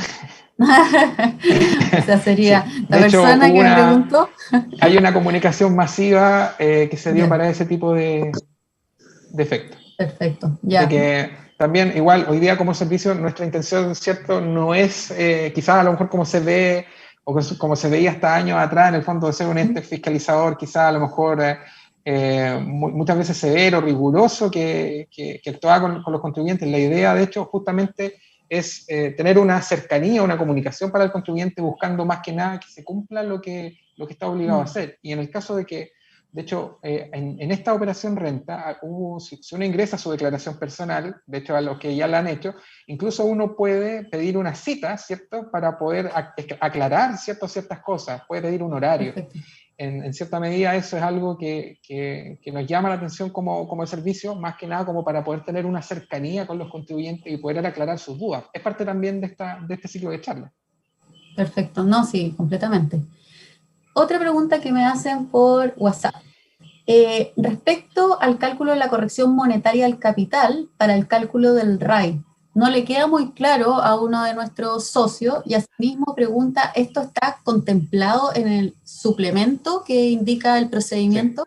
O sea, sería sí. la persona que preguntó. Hay una comunicación masiva que se dio para ese tipo de efecto. Perfecto, ya. De que también, igual, hoy día como servicio, nuestra intención, ¿cierto?, no es quizás a lo mejor como se ve, o como se veía hasta años atrás, en el fondo, de ser un ente fiscalizador, quizás a lo mejor muchas veces severo, riguroso, que actúa con los contribuyentes. La idea, de hecho, justamente es tener una cercanía, una comunicación para el contribuyente, buscando más que nada que se cumpla lo que está obligado a hacer. Y en el caso de que, de hecho, en esta operación renta, si uno ingresa su declaración personal, de hecho a los que ya la han hecho, incluso uno puede pedir una cita, ¿cierto?, para poder aclarar ciertas cosas, puede pedir un horario. En cierta medida eso es algo que nos llama la atención como servicio, más que nada como para poder tener una cercanía con los contribuyentes y poder aclarar sus dudas. Es parte también de este ciclo de charlas. Perfecto, no, sí, completamente. Otra pregunta que me hacen por WhatsApp. Respecto al cálculo de la corrección monetaria del capital para el cálculo del RAI, no le queda muy claro a uno de nuestros socios y asimismo pregunta, ¿esto está contemplado en el suplemento que indica el procedimiento?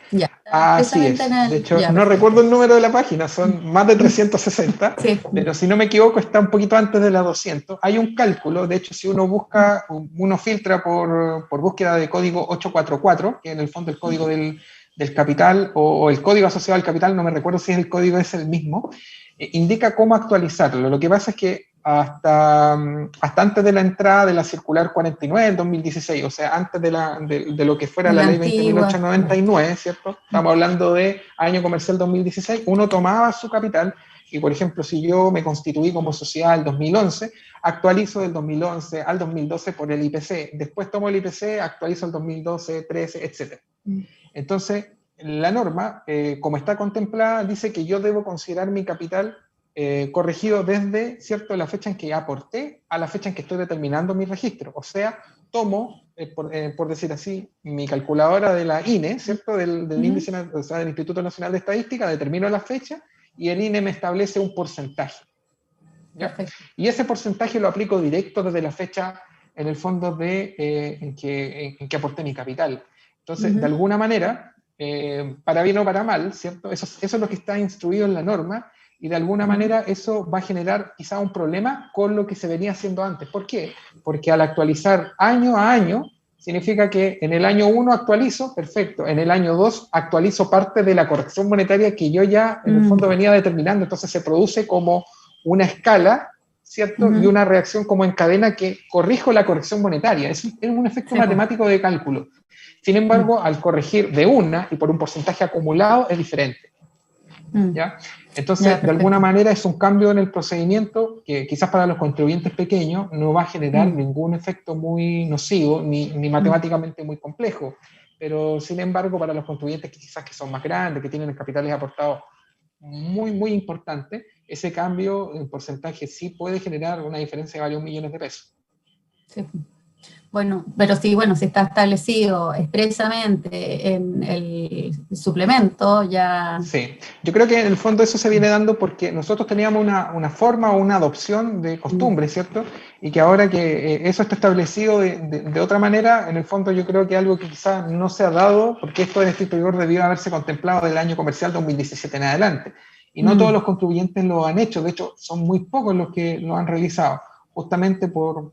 Sí. Ya. Así es. De hecho, no recuerdo el número de la página, son más de 360, sí. Pero si no me equivoco está un poquito antes de la 200. Hay un cálculo, de hecho, si uno busca, uno filtra por búsqueda de código 844, que en el fondo el código del capital o el código asociado al capital, no me recuerdo si el código es el mismo, indica cómo actualizarlo. Lo que pasa es que hasta antes de la entrada de la circular 49 del 2016, o sea, antes de lo que fuera la ley 20.899, ¿cierto? Estamos hablando de año comercial 2016, uno tomaba su capital y, por ejemplo, si yo me constituí como sociedad el 2011, actualizo del 2011 al 2012 por el IPC, después tomo el IPC, actualizo el 2012, 13, etc. Entonces, la norma, como está contemplada, dice que yo debo considerar mi capital corregido desde, ¿cierto?, la fecha en que aporté a la fecha en que estoy determinando mi registro. O sea, tomo, por decir así, mi calculadora de la INE, ¿cierto?, del índice, o sea, del Instituto Nacional de Estadística, determino la fecha y el INE me establece un porcentaje. ¿Ya? Y ese porcentaje lo aplico directo desde la fecha, en el fondo, en que aporté mi capital. Entonces, de alguna manera, para bien o para mal, ¿cierto? Eso es lo que está instruido en la norma, y de alguna manera eso va a generar quizá un problema con lo que se venía haciendo antes. ¿Por qué? Porque al actualizar año a año, significa que en el año 1 actualizo, perfecto, en el año 2 actualizo parte de la corrección monetaria que yo ya en el fondo venía determinando, entonces se produce como una escala, ¿cierto? Y una reacción como en cadena que corrijo la corrección monetaria. Es un efecto matemático de cálculo. Sin embargo, al corregir de una y por un porcentaje acumulado es diferente. ¿ya? Entonces, de alguna manera es un cambio en el procedimiento que quizás para los contribuyentes pequeños no va a generar ningún efecto muy nocivo ni matemáticamente muy complejo, pero sin embargo para los contribuyentes que quizás que son más grandes, que tienen capitales aportados muy importantes, ese cambio en porcentaje sí puede generar una diferencia de varios millones de pesos. Sí. Bueno, pero sí, bueno, si está establecido expresamente en el suplemento, ya... Sí, yo creo que en el fondo eso se viene dando porque nosotros teníamos una forma o una adopción de costumbre, ¿cierto? Y que ahora que eso está establecido de otra manera, en el fondo yo creo que algo que quizás no se ha dado, porque esto en estricto rigor debió haberse contemplado del año comercial 2017 en adelante. Y no todos los contribuyentes lo han hecho, de hecho son muy pocos los que lo han realizado, justamente por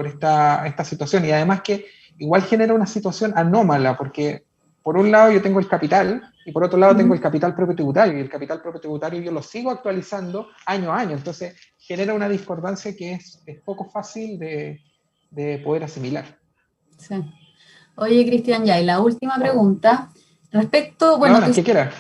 esta situación. Y además que igual genera una situación anómala, porque por un lado yo tengo el capital y por otro lado tengo el capital propio tributario, y el capital propio tributario yo lo sigo actualizando año a año, entonces genera una discordancia que es poco fácil de poder asimilar. Sí. Oye, Cristian, ya, y la última pregunta, respecto, bueno, No, las que quieras.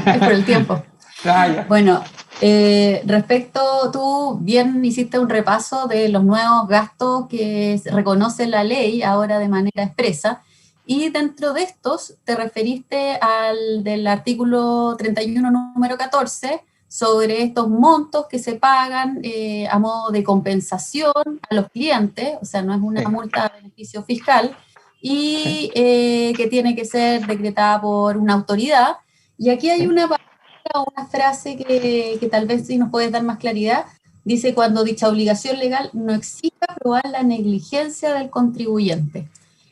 es por el tiempo. Ya. Bueno, respecto, tú bien hiciste un repaso de los nuevos gastos que reconoce la ley ahora de manera expresa, y dentro de estos te referiste al del artículo 31, número 14, sobre estos montos que se pagan a modo de compensación a los clientes, o sea, no es una multa de beneficio fiscal, y que tiene que ser decretada por una autoridad. Y aquí hay una frase que tal vez sí nos puedes dar más claridad. Dice: cuando dicha obligación legal no exija probar la negligencia del contribuyente.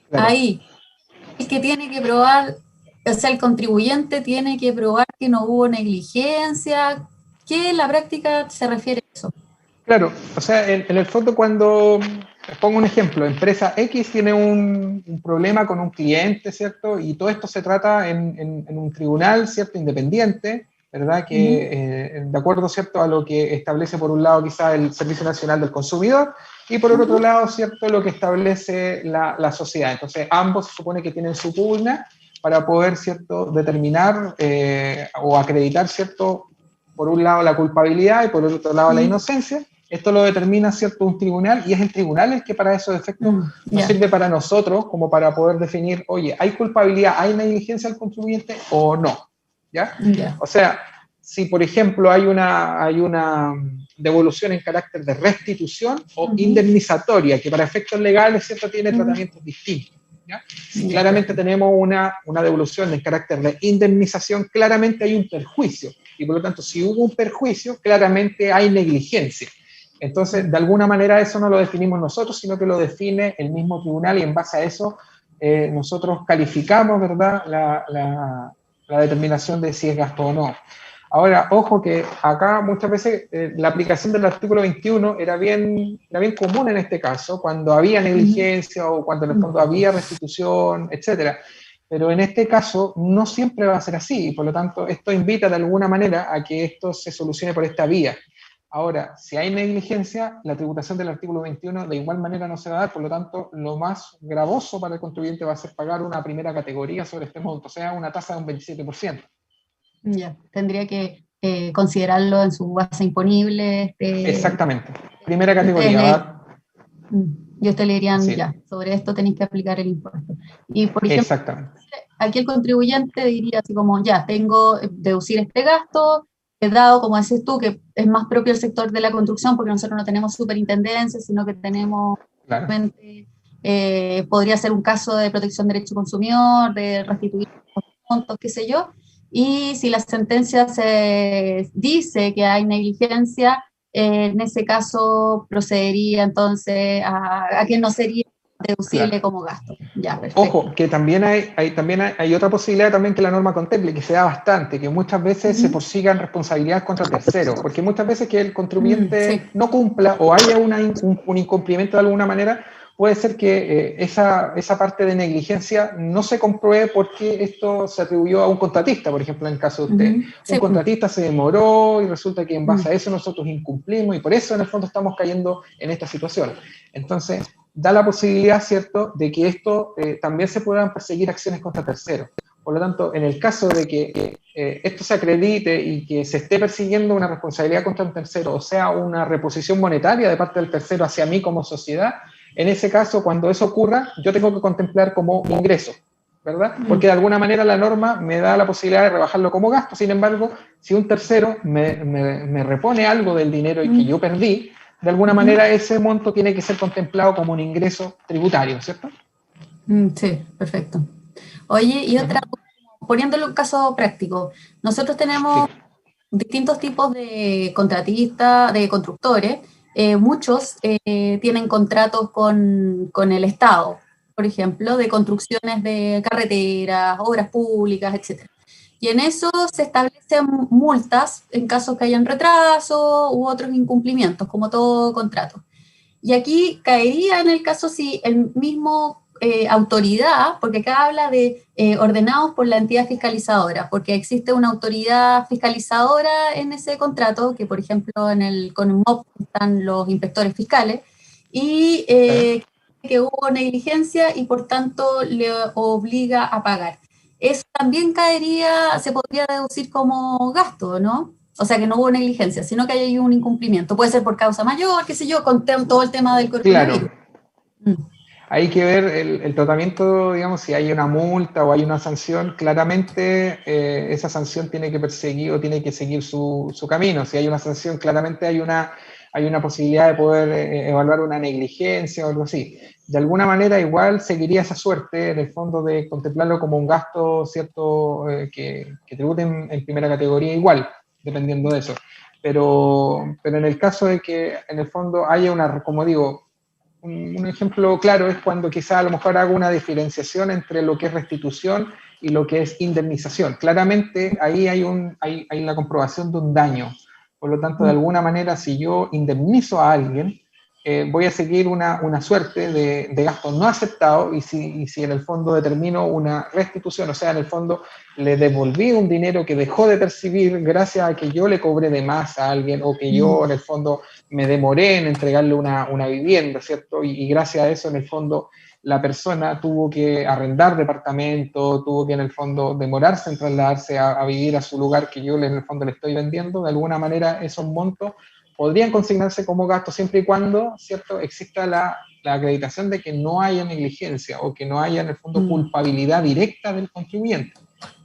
Claro. Ahí, el que tiene que probar, o sea, el contribuyente tiene que probar que no hubo negligencia. ¿Qué en la práctica se refiere a eso? Claro, o sea, en el fondo cuando, pongo un ejemplo, empresa X tiene un problema con un cliente, ¿cierto? Y todo esto se trata en un tribunal, ¿cierto? Independiente, ¿verdad? Que de acuerdo, ¿cierto? A lo que establece por un lado quizá el Servicio Nacional del Consumidor y por otro lado, ¿cierto? Lo que establece la sociedad. Entonces, ambos se supone que tienen su pugna para poder, ¿cierto? Determinar o acreditar, ¿cierto? Por un lado la culpabilidad y por el otro lado la inocencia. Esto lo determina, ¿cierto? Un tribunal, y es el tribunal el que para esos efectos nos sirve para nosotros como para poder definir, oye, ¿hay culpabilidad, hay negligencia del contribuyente o no? ¿Ya? O sea, si por ejemplo hay una devolución en carácter de restitución o indemnizatoria, que para efectos legales, ¿cierto? Tiene tratamientos distintos. ¿Ya? Si claramente tenemos una devolución en carácter de indemnización, claramente hay un perjuicio, y por lo tanto, si hubo un perjuicio, claramente hay negligencia. Entonces, de alguna manera eso no lo definimos nosotros, sino que lo define el mismo tribunal, y en base a eso nosotros calificamos, ¿verdad?, la determinación de si es gasto o no. Ahora, ojo que acá muchas veces la aplicación del artículo 21 era bien común en este caso, cuando había negligencia o cuando en el fondo había restitución, etcétera. Pero en este caso no siempre va a ser así, y por lo tanto esto invita de alguna manera a que esto se solucione por esta vía. Ahora, si hay negligencia, la tributación del artículo 21 de igual manera no se va a dar, por lo tanto, lo más gravoso para el contribuyente va a ser pagar una primera categoría sobre este monto, o sea, una tasa de un 27%. Ya, tendría que considerarlo en su base imponible. Exactamente, primera categoría. Y ustedes le dirían, ya, sobre esto tenéis que aplicar el impuesto. Y, por ejemplo, aquí el contribuyente diría así como, ya, tengo deducir este gasto, dado, como decís tú, que es más propio el sector de la construcción, porque nosotros no tenemos superintendencia, sino que tenemos, podría ser un caso de protección de derecho consumidor, de restituir los montos, qué sé yo, y si la sentencia se dice que hay negligencia, en ese caso procedería entonces a que no sería deducible como gasto. Ya, perfecto. Ojo, que también hay otra posibilidad también que la norma contemple, que se da bastante, que muchas veces se persigan responsabilidades contra terceros, porque muchas veces que el contribuyente no cumpla o haya un incumplimiento de alguna manera, puede ser que esa parte de negligencia no se compruebe porque esto se atribuyó a un contratista, por ejemplo, en el caso de usted. Un contratista se demoró y resulta que en base a eso nosotros incumplimos, y por eso en el fondo estamos cayendo en esta situación. Entonces, da la posibilidad, ¿cierto?, de que esto también se puedan perseguir acciones contra terceros. Por lo tanto, en el caso de que esto se acredite y que se esté persiguiendo una responsabilidad contra un tercero, o sea, una reposición monetaria de parte del tercero hacia mí como sociedad, en ese caso, cuando eso ocurra, yo tengo que contemplar como ingreso, ¿verdad? Porque de alguna manera la norma me da la posibilidad de rebajarlo como gasto. Sin embargo, si un tercero me repone algo del dinero y que yo perdí, de alguna manera ese monto tiene que ser contemplado como un ingreso tributario, ¿cierto? Sí, perfecto. Oye, y otra, poniéndolo en un caso práctico, nosotros tenemos distintos tipos de contratistas, de constructores. Muchos tienen contratos con el Estado, por ejemplo, de construcciones de carreteras, obras públicas, etc. Y en eso se establecen multas en casos que hayan retraso u otros incumplimientos, como todo contrato. Y aquí caería en el caso si el mismo autoridad, porque acá habla de ordenados por la entidad fiscalizadora, porque existe una autoridad fiscalizadora en ese contrato, que por ejemplo con el MOP están los inspectores fiscales, y que hubo negligencia y por tanto le obliga a pagar. Eso también caería, se podría deducir como gasto, ¿no? O sea, que no hubo negligencia, sino que hay un incumplimiento. Puede ser por causa mayor, qué sé yo, con todo el tema del coronavirus. Claro. Hay que ver el tratamiento, digamos, si hay una multa o hay una sanción, claramente esa sanción tiene que perseguir o tiene que seguir su camino. Si hay una sanción, claramente hay una posibilidad de poder evaluar una negligencia o algo así. De alguna manera igual seguiría esa suerte, en el fondo, de contemplarlo como un gasto, ¿cierto?, que tribute en primera categoría igual, dependiendo de eso. Pero en el caso de que en el fondo haya una, como digo, un ejemplo claro es cuando quizá a lo mejor hago una diferenciación entre lo que es restitución y lo que es indemnización. Claramente ahí hay la comprobación de un daño. Por lo tanto, de alguna manera, si yo indemnizo a alguien, voy a seguir una suerte de gastos no aceptados y si en el fondo determino una restitución, o sea, en el fondo le devolví un dinero que dejó de percibir gracias a que yo le cobré de más a alguien o que yo en el fondo me demoré en entregarle una vivienda, ¿cierto? Y gracias a eso, en el fondo, la persona tuvo que arrendar departamento, tuvo que en el fondo demorarse en trasladarse a vivir a su lugar que yo en el fondo le estoy vendiendo. De alguna manera, esos montos podrían consignarse como gasto siempre y cuando, ¿cierto?, exista la acreditación de que no haya negligencia o que no haya en el fondo culpabilidad directa del contribuyente.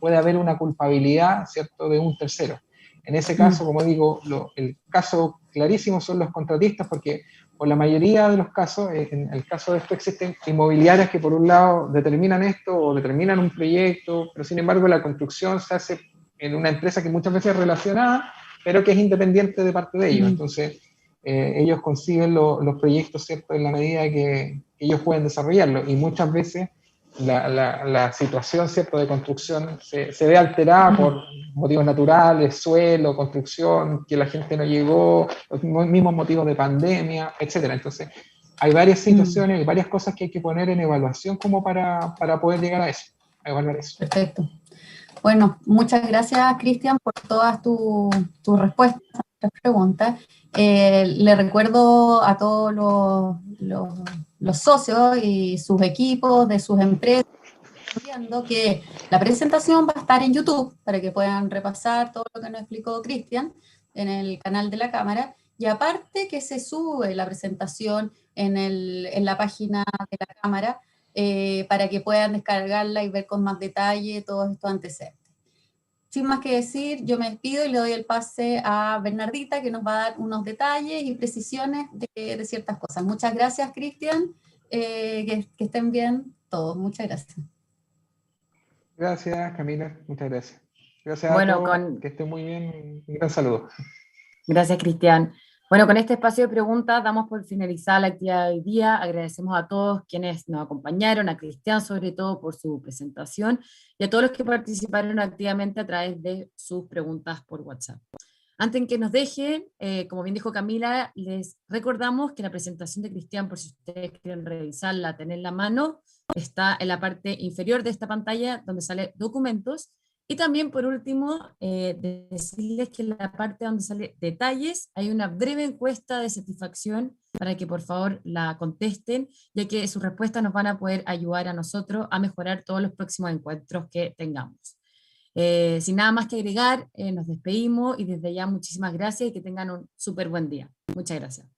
Puede haber una culpabilidad, ¿cierto?, de un tercero. En ese caso, como digo, el caso clarísimo son los contratistas, porque por la mayoría de los casos, en el caso de esto existen inmobiliarias que por un lado determinan esto o determinan un proyecto, pero sin embargo la construcción se hace en una empresa que muchas veces es relacionada, pero que es independiente de parte de ellos. Entonces, ellos consiguen los proyectos, ¿cierto?, en la medida que ellos pueden desarrollarlo, y muchas veces la situación, ¿cierto?, de construcción se ve alterada por motivos naturales, suelo, construcción, que la gente no llegó, los mismos motivos de pandemia, etcétera. Entonces, hay varias situaciones, hay varias cosas que hay que poner en evaluación como para poder llegar a eso, a evaluar eso. Perfecto. Bueno, muchas gracias, Cristian, por todas tus respuestas a nuestras preguntas. Le recuerdo a todos los socios y sus equipos de sus empresas viendo que la presentación va a estar en YouTube para que puedan repasar todo lo que nos explicó Cristian en el canal de la Cámara. Y aparte que se sube la presentación en la página de la Cámara para que puedan descargarla y ver con más detalle todos estos antecedentes. Sin más que decir, yo me despido y le doy el pase a Bernardita, que nos va a dar unos detalles y precisiones de ciertas cosas. Muchas gracias, Cristian. Que estén bien todos. Muchas gracias. Gracias, Camila. Muchas gracias. Gracias a Bueno, todos. Que estén muy bien. Un gran saludo. Gracias, Cristian. Bueno, con este espacio de preguntas damos por finalizada la actividad de hoy día. Agradecemos a todos quienes nos acompañaron, a Cristian sobre todo por su presentación y a todos los que participaron activamente a través de sus preguntas por WhatsApp. Antes de que nos dejen, como bien dijo Camila, les recordamos que la presentación de Cristian, por si ustedes quieren revisarla, tenerla a mano, está en la parte inferior de esta pantalla donde sale documentos, Y también, por último, decirles que en la parte donde sale detalles hay una breve encuesta de satisfacción para que por favor la contesten, ya que sus respuestas nos van a poder ayudar a nosotros a mejorar todos los próximos encuentros que tengamos. Sin nada más que agregar, nos despedimos y desde ya muchísimas gracias y que tengan un súper buen día. Muchas gracias.